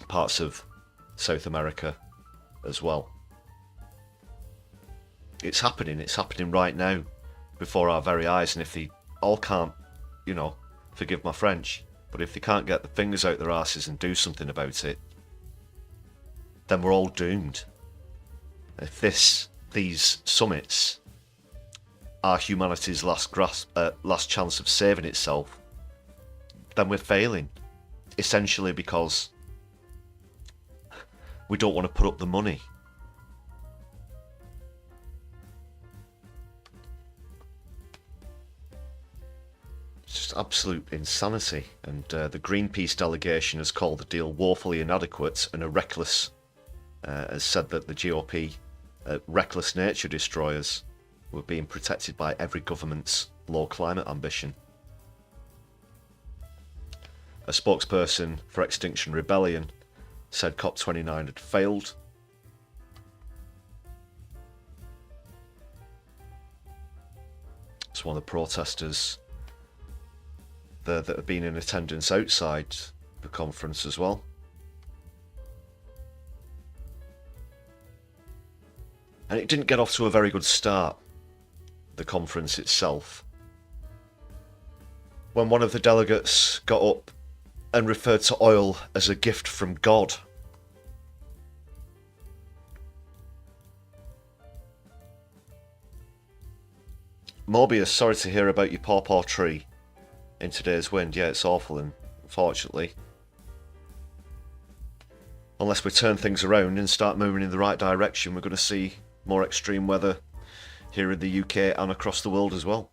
parts of South America as well. It's happening right now before our very eyes, and if they all can't, you know, forgive my French, but if they can't get the fingers out their asses and do something about it, then we're all doomed. If these summits are humanity's last chance of saving itself, then we're failing, essentially because we don't want to put up the money. It's just absolute insanity, and the Greenpeace delegation has called the deal woefully inadequate and a reckless, has said that the GOP reckless nature destroyers were being protected by every government's low climate ambition. A spokesperson for Extinction Rebellion said COP29 had failed. It's one of the protesters that have been in attendance outside the conference as well. And it didn't get off to a very good start, the conference itself, when one of the delegates got up and referred to oil as a gift from God. Morbius, sorry to hear about your pawpaw tree in today's wind. Yeah, it's awful, and unfortunately, unless we turn things around and start moving in the right direction, we're going to see more extreme weather here in the UK and across the world as well.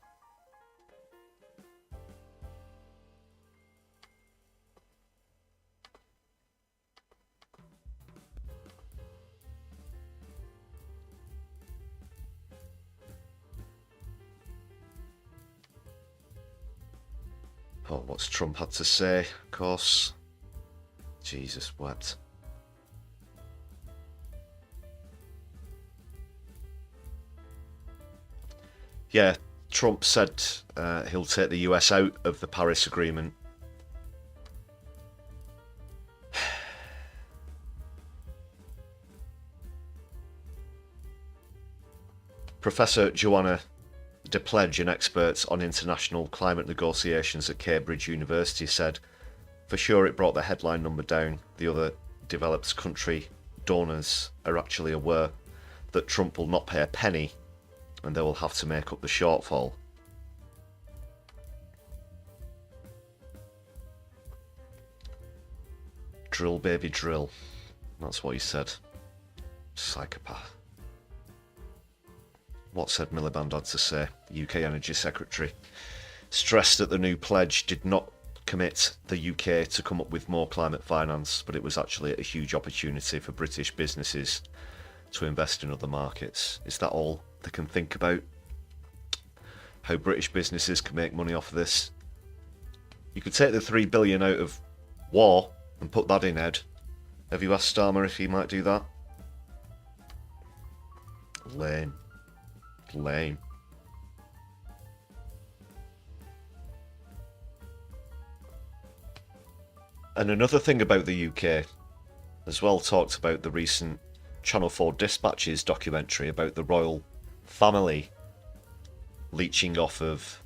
Oh, what's Trump had to say, of course. Jesus wept. Yeah, Trump said he'll take the US out of the Paris Agreement. Professor Joanna de Pledge, an expert on international climate negotiations at Cambridge University, said, "For sure it brought the headline number down. The other developed country donors are actually aware that Trump will not pay a penny and they will have to make up the shortfall." Drill, baby, drill. That's what he said. Psychopath. What said Miliband had to say? The UK Energy Secretary stressed that the new pledge did not commit the UK to come up with more climate finance, but it was actually a huge opportunity for British businesses to invest in other markets. Is that all they can think about? How British businesses can make money off of this? You could take the $3 billion out of war and put that in, Ed. Have you asked Starmer if he might do that? Lame. Lame. And another thing about the UK as well, talked about the recent Channel 4 Dispatches documentary about the royal family leeching off of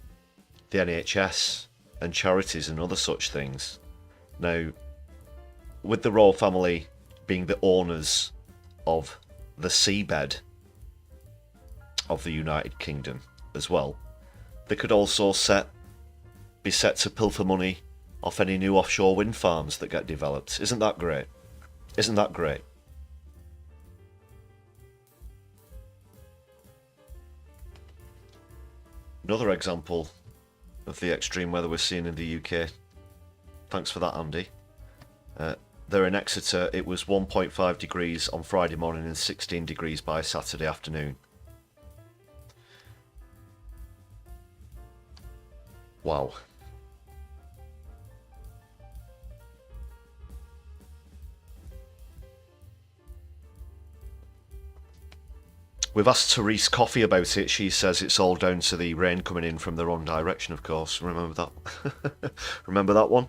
the NHS and charities and other such things. Now, with the royal family being the owners of the seabed of the United Kingdom as well, they could also be set to pilfer money off any new offshore wind farms that get developed. Isn't that great? Isn't that great? Another example of the extreme weather we're seeing in the UK. Thanks for that, Andy. There in Exeter, it was 1.5 degrees on Friday morning and 16 degrees by Saturday afternoon. Wow. We've asked Therese Coffey about it. She says it's all down to the rain coming in from the wrong direction, of course. Remember that? Remember that one?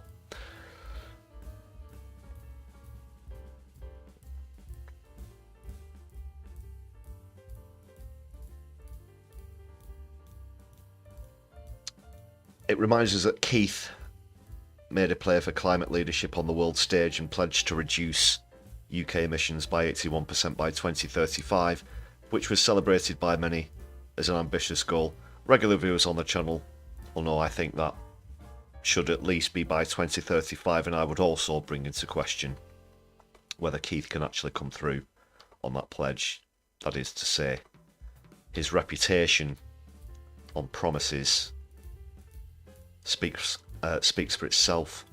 It reminds us that Keith made a play for climate leadership on the world stage and pledged to reduce UK emissions by 81% by 2035, which was celebrated by many as an ambitious goal. Regular viewers on the channel will know I think that should at least be by 2035, and I would also bring into question whether Keith can actually come through on that pledge. That is to say, his reputation on promises speaks for itself.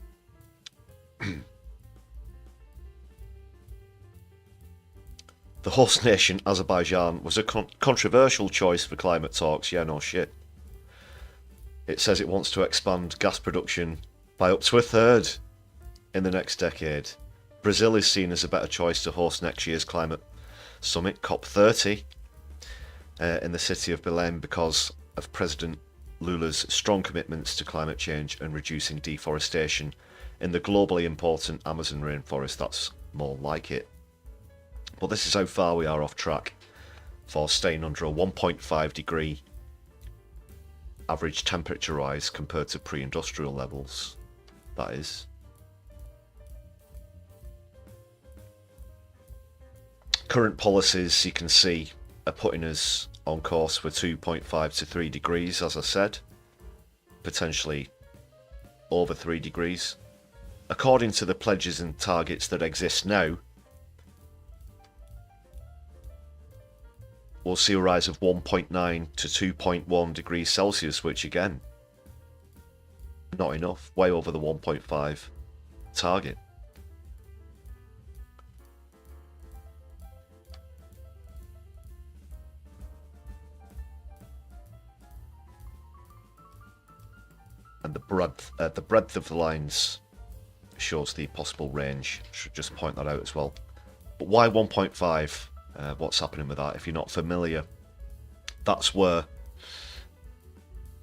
The host nation, Azerbaijan, was a controversial choice for climate talks. Yeah, no shit. It says it wants to expand gas production by up to a third in the next decade. Brazil is seen as a better choice to host next year's climate summit, COP30, in the city of Belém because of President Lula's strong commitments to climate change and reducing deforestation in the globally important Amazon rainforest. That's more like it. But this is how far we are off track for staying under a 1.5 degree average temperature rise compared to pre-industrial levels, that is. Current policies, you can see, are putting us on course for 2.5 to 3 degrees, as I said, potentially over 3 degrees. According to the pledges and targets that exist now, we'll see a rise of 1.9 to 2.1 degrees Celsius, which again, not enough, way over the 1.5 target. And the breadth of the lines shows the possible range. Should just point that out as well. But why 1.5? What's happening with that? If you're not familiar, that's where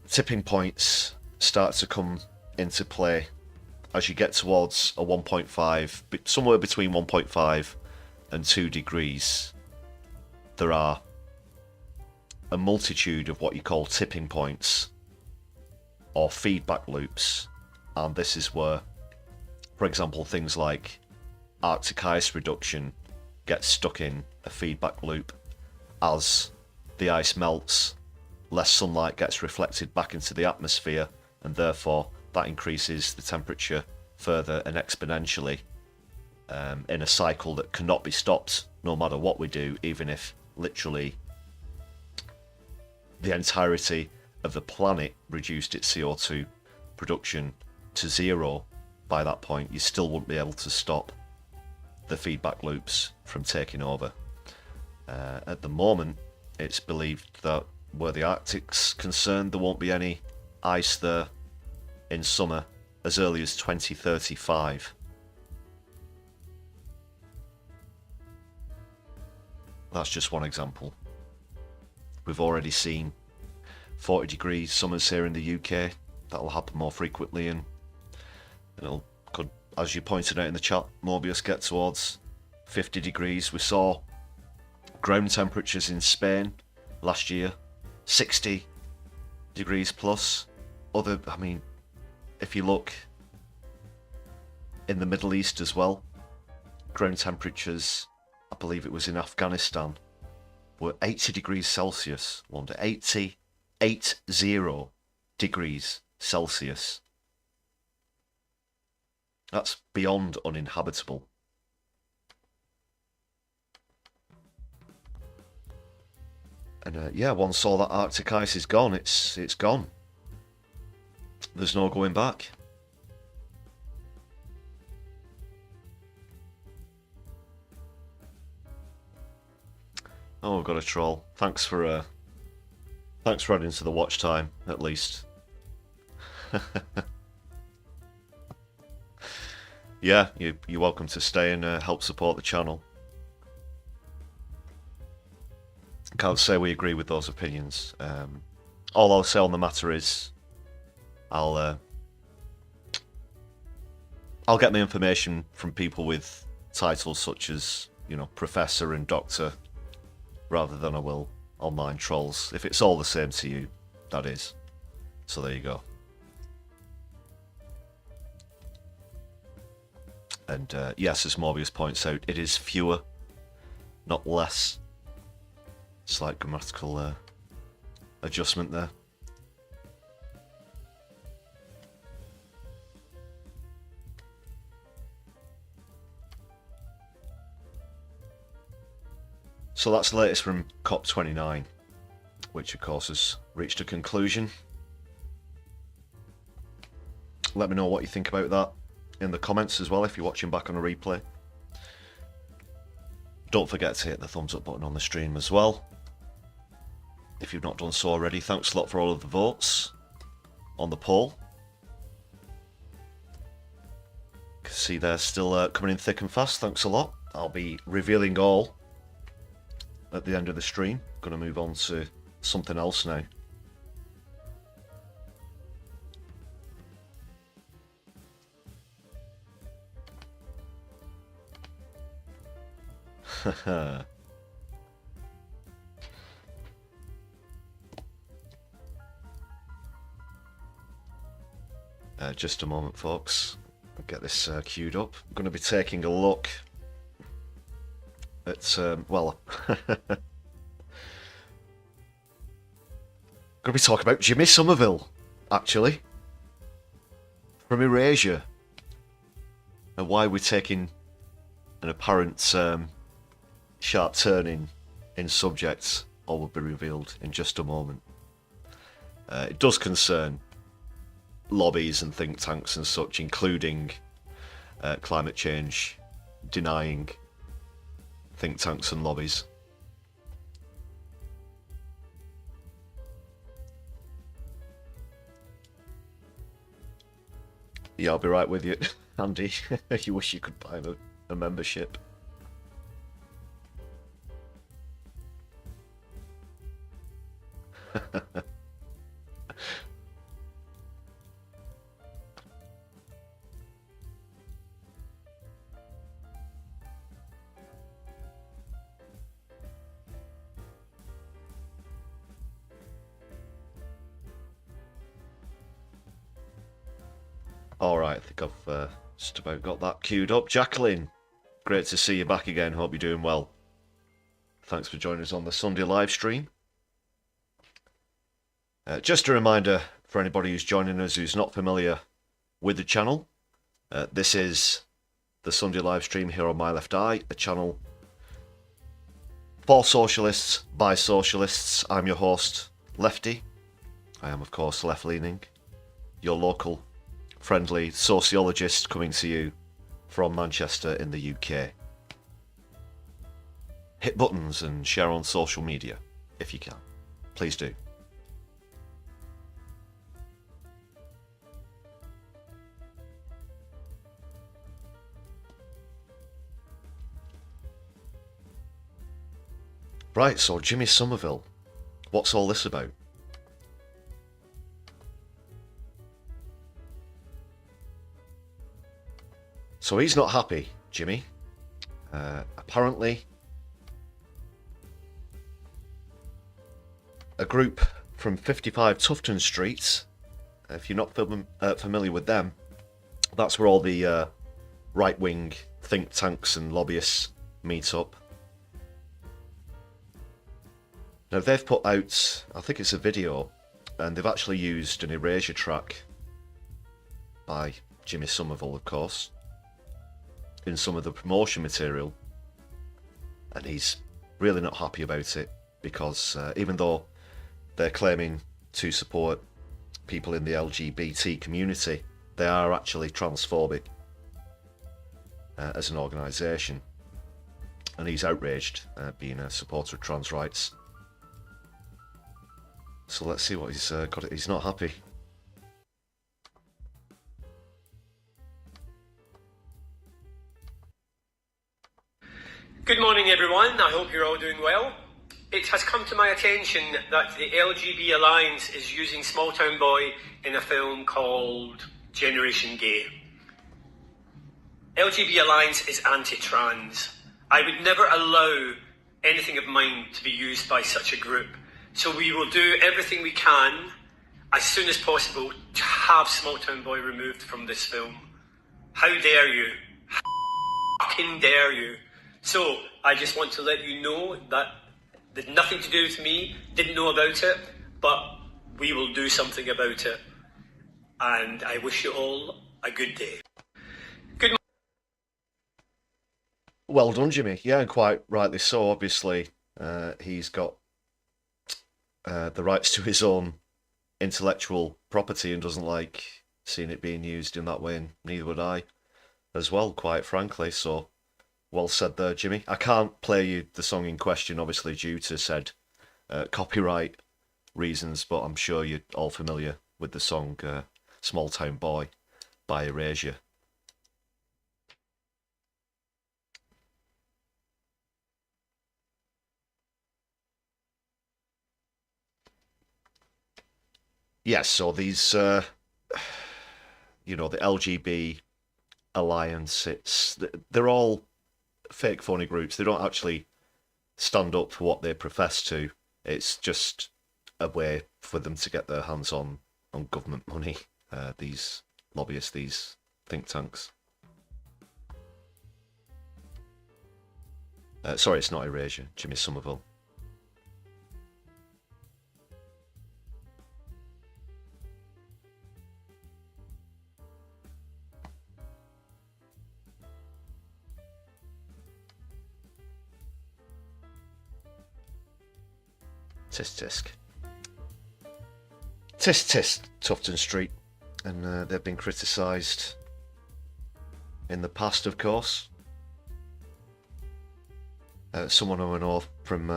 tipping points start to come into play as you get towards a 1.5, but somewhere between 1.5 and 2 degrees. There are a multitude of what you call tipping points or feedback loops, and this is where, for example, things like Arctic ice reduction gets stuck in a feedback loop. As the ice melts, less sunlight gets reflected back into the atmosphere, and therefore that increases the temperature further and exponentially in a cycle that cannot be stopped no matter what we do, even if literally the entirety of the planet reduced its CO2 production to zero. By that point, you still wouldn't be able to stop the feedback loops from taking over. At the moment, it's believed that where the Arctic's concerned, there won't be any ice there in summer as early as 2035. That's just one example. We've already seen 40 degrees summers here in the UK. That'll happen more frequently, and it'll, could, as you pointed out in the chat, Mobius, get towards 50 degrees. We saw ground temperatures in Spain last year, 60 degrees plus. I mean, if you look in the Middle East as well, ground temperatures, I believe it was in Afghanistan, were 80 degrees Celsius. 80 degrees Celsius. That's beyond uninhabitable. And yeah, once all that Arctic ice is gone, it's gone. There's no going back. Oh, we've got a troll. Thanks for adding to the watch time, at least. Yeah, you're welcome to stay and help support the channel. Can't say we agree with those opinions. All I'll say on the matter is, I'll get my information from people with titles such as, you know, Professor and Doctor, rather than I will online trolls. If it's all the same to you, that is. So there you go. And yes, as Morbius points out, it is fewer, not less. Slight grammatical adjustment there. So that's the latest from COP29, which of course has reached a conclusion. Let me know what you think about that in the comments as well if you're watching back on a replay. Don't forget to hit the thumbs up button on the stream as well if you've not done so already. Thanks a lot for all of the votes on the poll. You can see they're still coming in thick and fast. Thanks a lot. I'll be revealing all at the end of the stream. Going to move on to something else now. Just a moment, folks. I'll get this queued up. I'm going to be taking a look at, well, going to be talking about Jimmy Somerville, actually, from Erasure, and why we're taking an apparent sharp turn in subjects. All will be revealed in just a moment. It does concern lobbies and think tanks and such, including climate change denying think tanks and lobbies. Yeah, I'll be right with you, Andy. You wish you could buy a membership. Alright, I think I've just about got that queued up. Jacqueline, great to see you back again. Hope you're doing well. Thanks for joining us on the Sunday live stream. Just a reminder for anybody who's joining us who's not familiar with the channel. This is the Sunday live stream here on My Left Eye, a channel for socialists by socialists. I'm your host, Lefty. I am, of course, left-leaning, your local friendly sociologist coming to you from Manchester in the UK. Hit buttons and share on social media if you can. Please do. Right, so Jimmy Somerville. What's all this about? So he's not happy, Jimmy. Apparently, a group from 55 Tufton Street, if you're not familiar with them, that's where all the right-wing think tanks and lobbyists meet up. Now they've put out, I think it's a video, and they've actually used an Erasure track by Jimmy Somerville, of course. in some of the promotion material, and he's really not happy about it, because even though they're claiming to support people in the LGBT community, they are actually transphobic as an organisation, and he's outraged being a supporter of trans rights. So let's see what he's got. He's not happy. Good morning, everyone. I hope you're all doing well. It has come to my attention that the LGB Alliance is using Small Town Boy in a film called Generation Gay. LGB Alliance is anti-trans. I would never allow anything of mine to be used by such a group. So we will do everything we can as soon as possible to have Small Town Boy removed from this film. How dare you? How fucking dare you? So I just want to let you know that there's nothing to do with me, didn't know about it, but we will do something about it. And I wish you all a good day. Good. Well done, Jimmy. Yeah, and quite rightly so. Obviously, he's got the rights to his own intellectual property and doesn't like seeing it being used in that way, and neither would I as well, quite frankly. So, well said there, Jimmy. I can't play you the song in question, obviously, due to said copyright reasons, but I'm sure you're all familiar with the song Small Town Boy by Erasure. Yes, so these, you know, the LGB Alliance, they're all fake phony groups. They don't actually stand up for what they profess to. It's just a way for them to get their hands on government money, these lobbyists, these think tanks. Sorry, it's not Erasure, Jimmy Somerville. Tisk tisk. Tisk tisk, Tufton Street. And they've been criticised in the past, of course. Someone I know from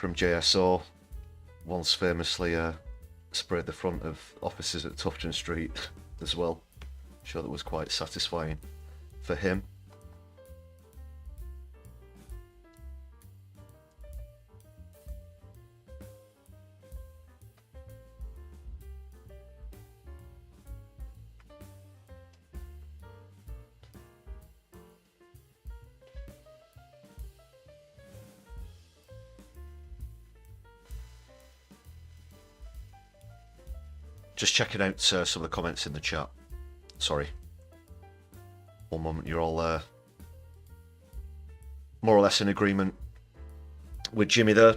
JSO once famously sprayed the front of offices at Tufton Street as well. I'm sure that was quite satisfying for him. Just checking out some of the comments in the chat. Sorry. One moment, you're all more or less in agreement with Jimmy there.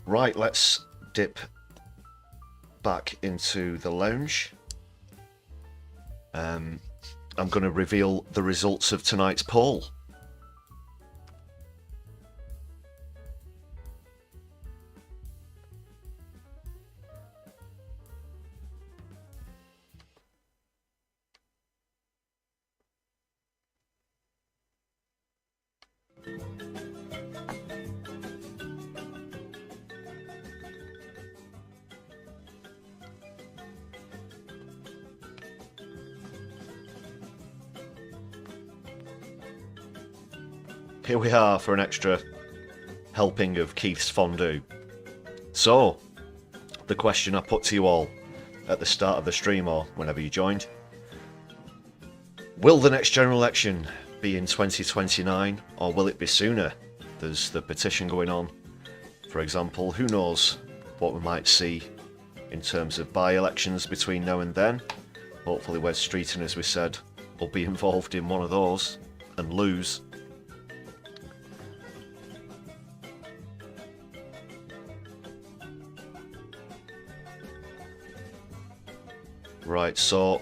Right, let's dip back into the lounge. I'm going to reveal the results of tonight's poll. Here we are for an extra helping of Keith's fondue. So, the question I put to you all at the start of the stream or whenever you joined. Will the next general election be in 2029 or will it be sooner? There's the petition going on. For example, who knows what we might see in terms of by-elections between now and then. Hopefully Wes Streeton, as we said, will be involved in one of those and lose. Right, so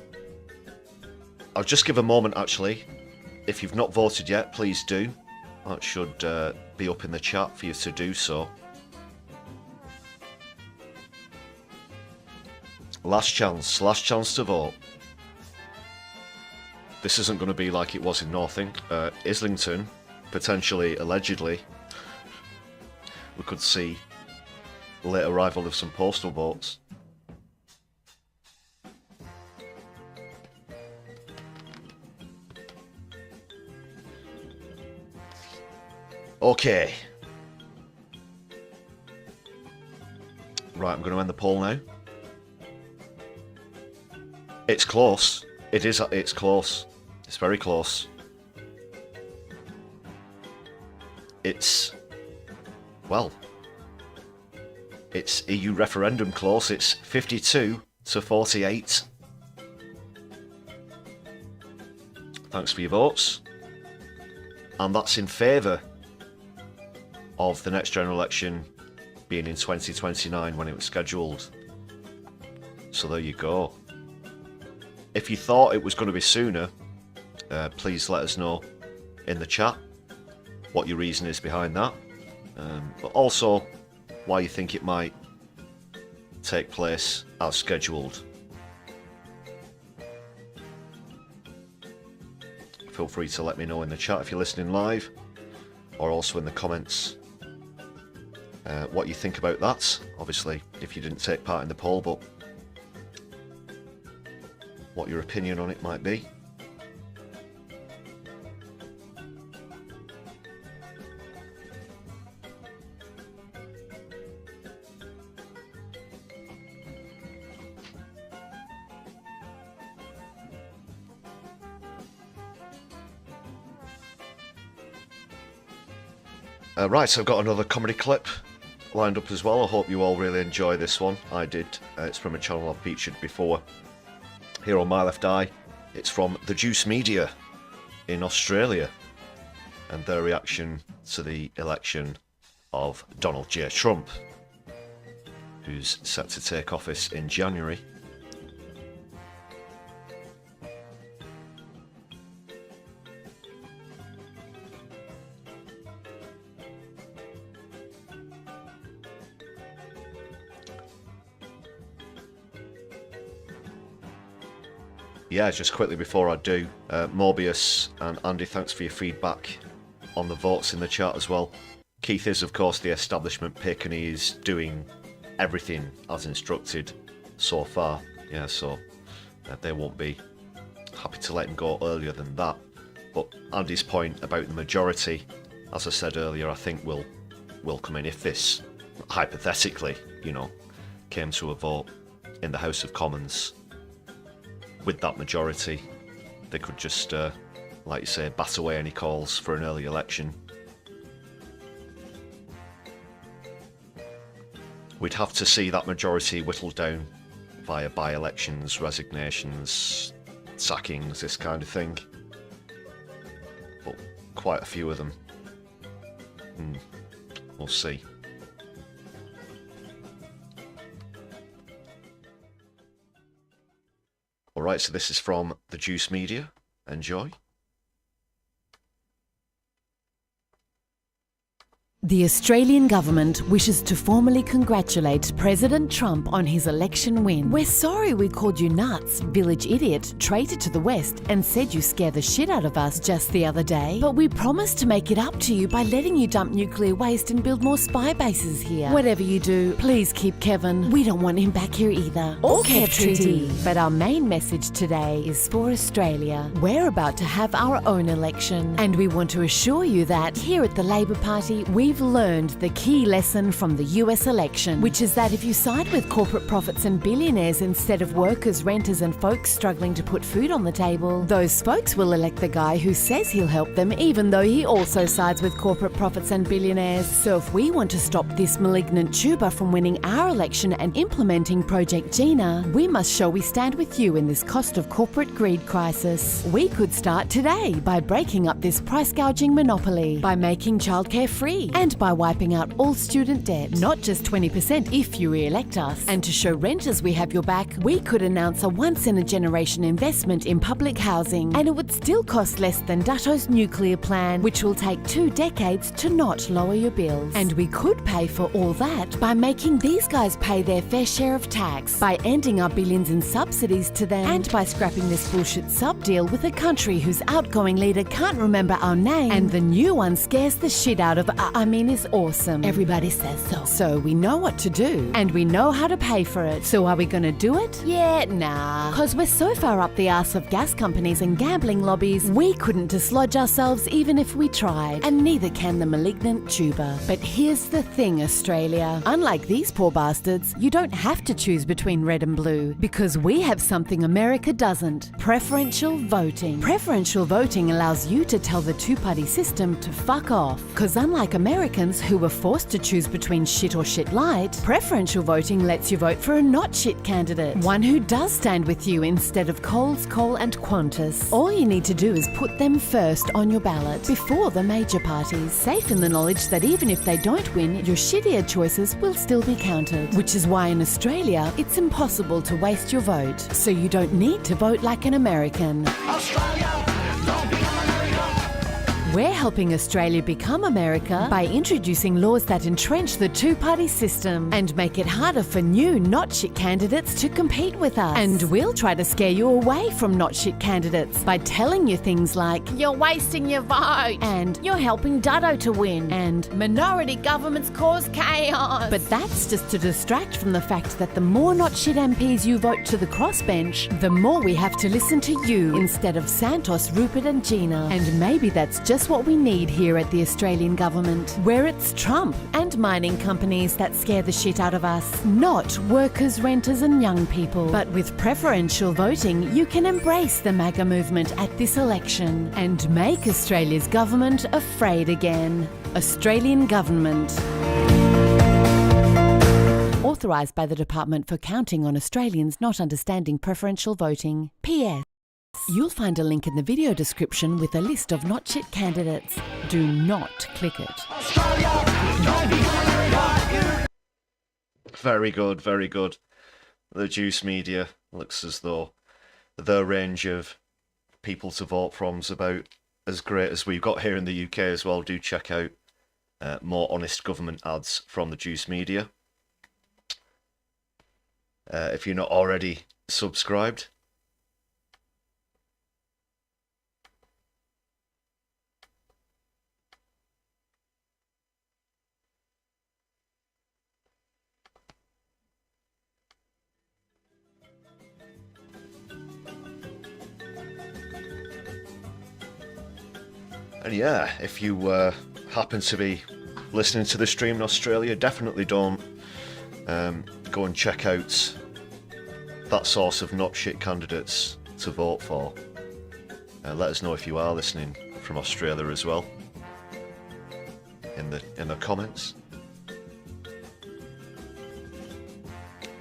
I'll just give a moment actually. If you've not voted yet, please do. That should be up in the chat for you to do so. Last chance to vote. This isn't going to be like it was in Islington, potentially, allegedly. We could see late arrival of some postal votes. Okay. Right, I'm going to end the poll now. It's close. It's close. It's very close. It's EU referendum close. It's 52 to 48. Thanks for your votes. And that's in favour of the next general election being in 2029 when it was scheduled. So there you go. If you thought it was going to be sooner, please let us know in the chat what your reason is behind that. But also why you think it might take place as scheduled. Feel free to let me know in the chat if you're listening live, or also in the comments what you think about that. Obviously, if you didn't take part in the poll, but what your opinion on it might be. Right, so I've got another comedy clip lined up as well. I hope you all really enjoy this one. I did. It's from a channel I've featured before here on My Left Eye. It's from The Juice Media in Australia and their reaction to the election of Donald J. Trump, who's set to take office in January. Yeah, just quickly before I do, Morbius and Andy, thanks for your feedback on the votes in the chat as well. Keith is, of course, the establishment pick, and he is doing everything as instructed so far. Yeah, so they won't be happy to let him go earlier than that. But Andy's point about the majority, as I said earlier, I think will come in if this, hypothetically, you know, came to a vote in the House of Commons. With that majority, they could just, like you say, bat away any calls for an early election. We'd have to see that majority whittled down via by-elections, resignations, sackings, this kind of thing. But quite a few of them. We'll see. Alright, so this is from The Juice Media. Enjoy. The Australian government wishes to formally congratulate President Trump on his election win. We're sorry we called you nuts, village idiot, traitor to the West, and said you scare the shit out of us just the other day. But we promise to make it up to you by letting you dump nuclear waste and build more spy bases here. Whatever you do, please keep Kevin. We don't want him back here either. Or Kev Treaty. But our main message today is for Australia. We're about to have our own election, and we want to assure you that here at the Labor Party, we've learned the key lesson from the US election, which is that if you side with corporate profits and billionaires instead of workers, renters and folks struggling to put food on the table, those folks will elect the guy who says he'll help them even though he also sides with corporate profits and billionaires. So if we want to stop this malignant tuber from winning our election and implementing Project Gina, we must show we stand with you in this cost of corporate greed crisis. We could start today by breaking up this price gouging monopoly, by making childcare free and by wiping out all student debt, not just 20% if you re-elect us. And to show renters we have your back, we could announce a once-in-a-generation investment in public housing, and it would still cost less than Dutto's nuclear plan, which will take 2 decades to not lower your bills. And we could pay for all that by making these guys pay their fair share of tax, by ending our billions in subsidies to them, and by scrapping this bullshit sub-deal with a country whose outgoing leader can't remember our name, and the new one scares the shit out of, is awesome. Everybody says so. So we know what to do, and we know how to pay for it. So are we gonna do it? Yeah, nah. Cause we're so far up the arse of gas companies and gambling lobbies, we couldn't dislodge ourselves even if we tried, and neither can the malignant tuber. But here's the thing, Australia. Unlike these poor bastards, you don't have to choose between red and blue, because we have something America doesn't: preferential voting. Preferential voting allows you to tell the two-party system to fuck off. Cause unlike Americans who were forced to choose between shit or shit light, preferential voting lets you vote for a not shit candidate, one who does stand with you instead of Coles, Coal and Qantas. All you need to do is put them first on your ballot before the major parties, safe in the knowledge that even if they don't win, your shittier choices will still be counted. Which is why in Australia, it's impossible to waste your vote, so you don't need to vote like an American. We're helping Australia become America by introducing laws that entrench the two-party system and make it harder for new not-shit candidates to compete with us. And we'll try to scare you away from not-shit candidates by telling you things like, you're wasting your vote, and you're helping Dutto to win, and minority governments cause chaos. But that's just to distract from the fact that the more not-shit MPs you vote to the crossbench, the more we have to listen to you instead of Santos, Rupert and Gina. And maybe that's just what we need here at the Australian government, where it's Trump and mining companies that scare the shit out of us, not workers, renters and young people. But with preferential voting, you can embrace the MAGA movement at this election and make Australia's government afraid again. Australian government. Authorised by the Department for Counting on Australians Not Understanding Preferential Voting. PS. You'll find a link in the video description with a list of not shit candidates. Do not click it. Very good, very good. The Juice Media looks as though the range of people to vote from is about as great as we've got here in the UK as well. Do check out more honest government ads from the Juice Media. If you're not already subscribed. And yeah, if you happen to be listening to the stream in Australia, definitely don't go and check out that source of not shit candidates to vote for. Let us know if you are listening from Australia as well in the comments.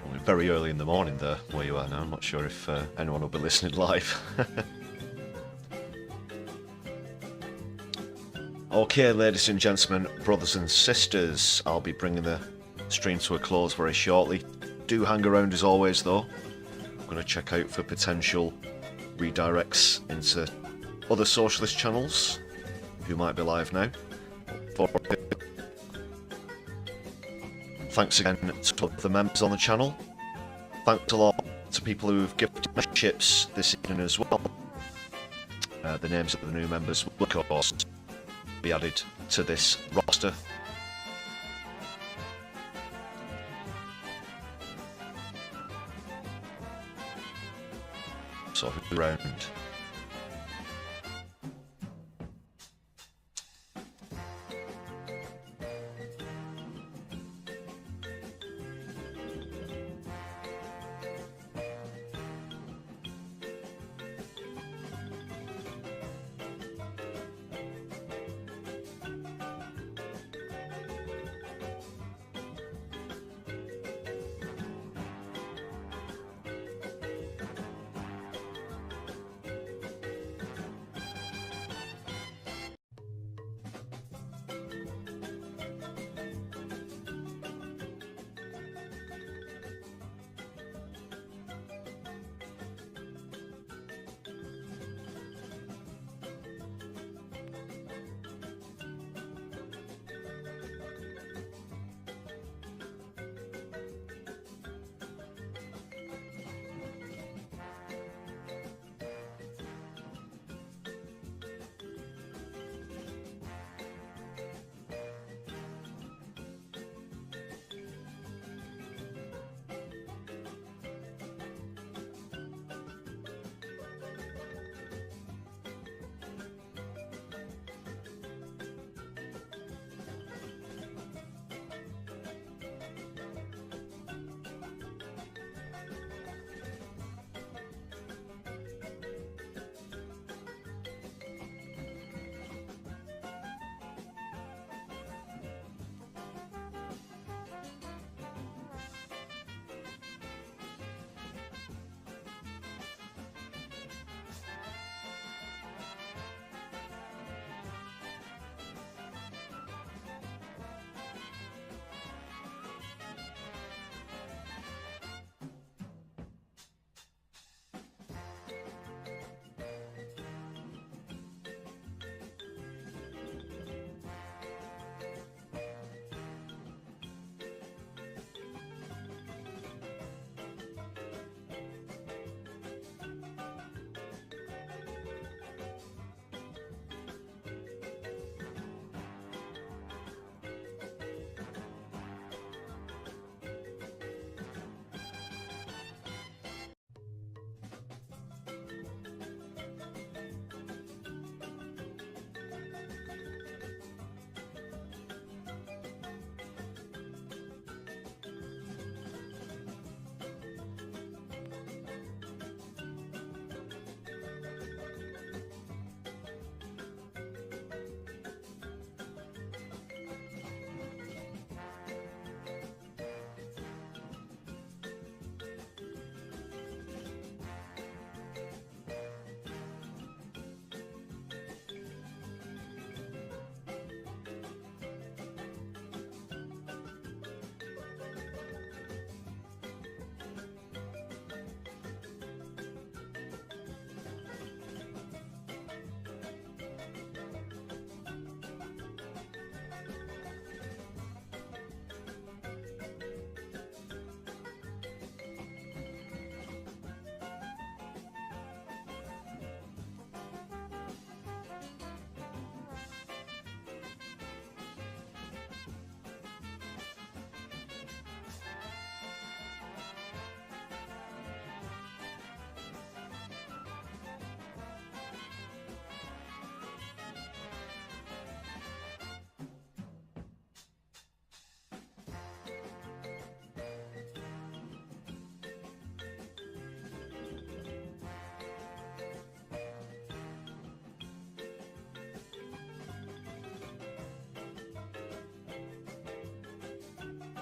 Well, very early in the morning there where you are now. I'm not sure if anyone will be listening live. Okay, ladies and gentlemen, brothers and sisters, I'll be bringing the stream to a close very shortly. Do hang around as always though. I'm going to check out for potential redirects into other socialist channels who might be live now. Thanks again to the members on the channel. Thanks a lot to people who've gifted memberships this evening as well. The names of the new members will of course be added to this roster. So around.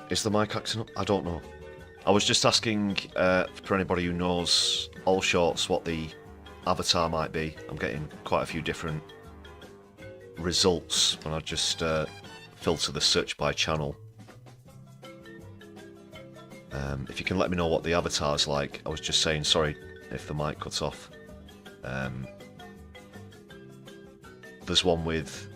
Is the mic acting up? I don't know. I was just asking for anybody who knows All Shorts what the avatar might be. I'm getting quite a few different results when I just filter the search by channel. If you can let me know what the avatar's like. I was just saying, sorry if the mic cuts off. There's one with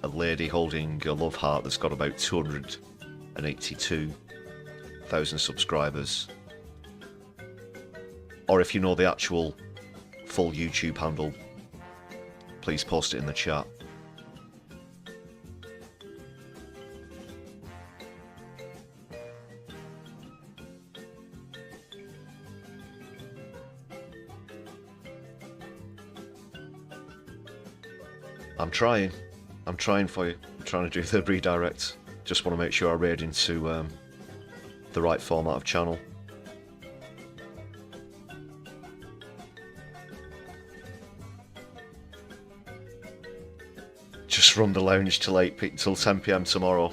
a lady holding a love heart that's got about 282,000 subscribers. Or if you know the actual full YouTube handle, please post it in the chat. I'm trying for you. I'm trying to do the redirect. Just want to make sure I raid into the right format of channel. Just run the lounge till 10 PM tomorrow.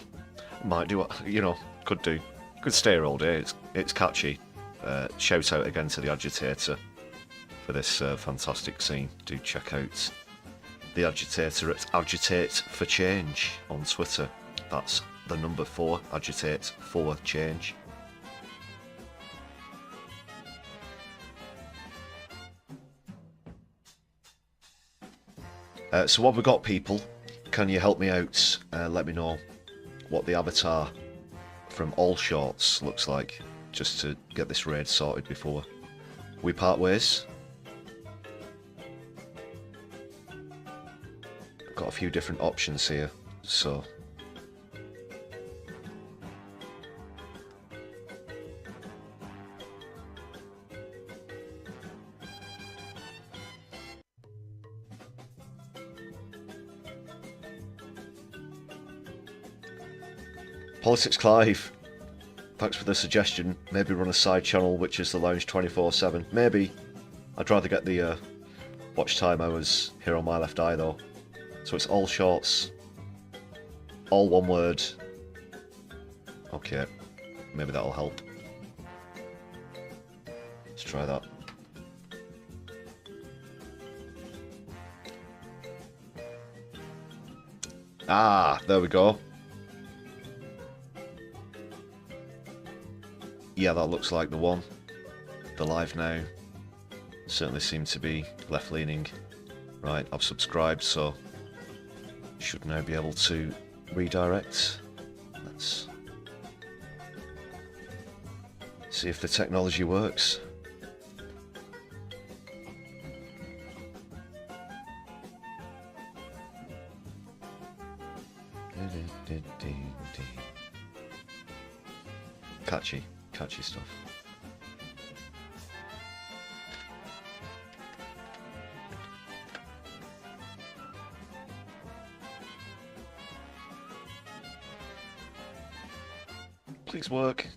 Might do what, you know, could do. Could stay here all day. It's catchy. Shout out again to the Agitator for this fantastic scene. Do check out the Agitator at Agitate for Change on Twitter. That's the number 4, Agitate for Change. So what we got, people? Can you help me out? Let me know what the avatar from All Shorts looks like, just to get this raid sorted before we part ways. Got a few different options here, so Politics Clive, thanks for the suggestion. Maybe run a side channel which is the Lounge 24/7. Maybe. I'd rather get the watch time hours here on my left eye though. So it's All Shorts, all one word. Okay, maybe that'll help. Let's try that. Ah, there we go. Yeah, that looks like the one. The live now certainly seem to be left-leaning. Right, I've subscribed, so should now be able to redirect. Let's see if the technology works. Catchy stuff. Please work.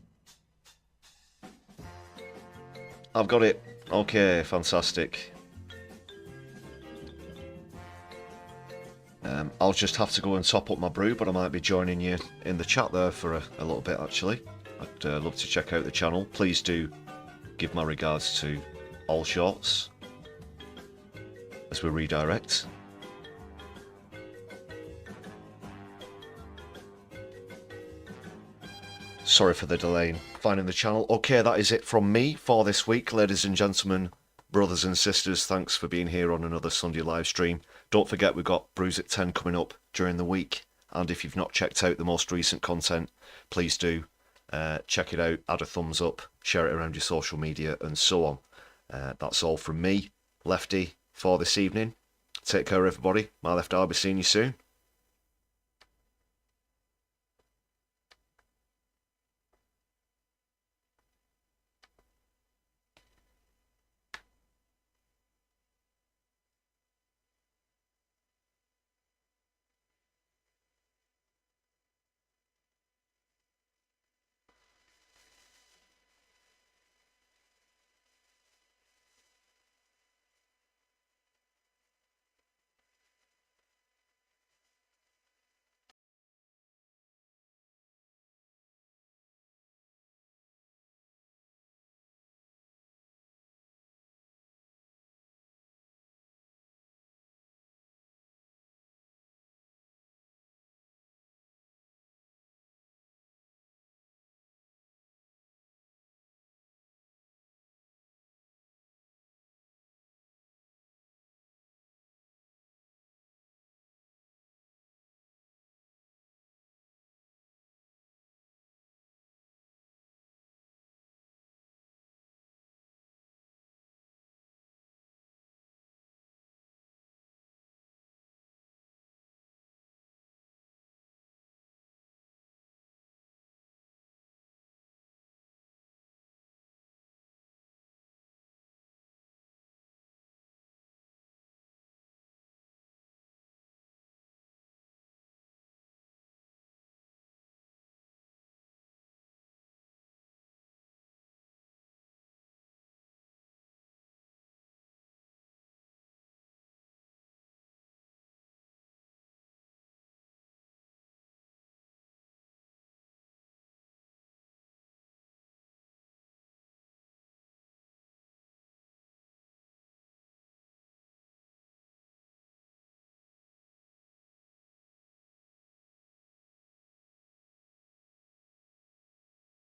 I've got it. Okay, fantastic. I'll just have to go and top up my brew, but I might be joining you in the chat there for a little bit, actually. I'd love to check out the channel. Please do give my regards to All Shorts as we redirect. Sorry for the delay in finding the channel. Okay, that is it from me for this week, ladies and gentlemen, brothers and sisters. Thanks for being here on another Sunday live stream. Don't forget we've got Brews at 10 coming up during the week, and if you've not checked out the most recent content, please do check it out, add a thumbs up, share it around your social media, and so on. That's all from me, Lefty, for this evening. Take care, everybody. My left eye, I'll be seeing you soon.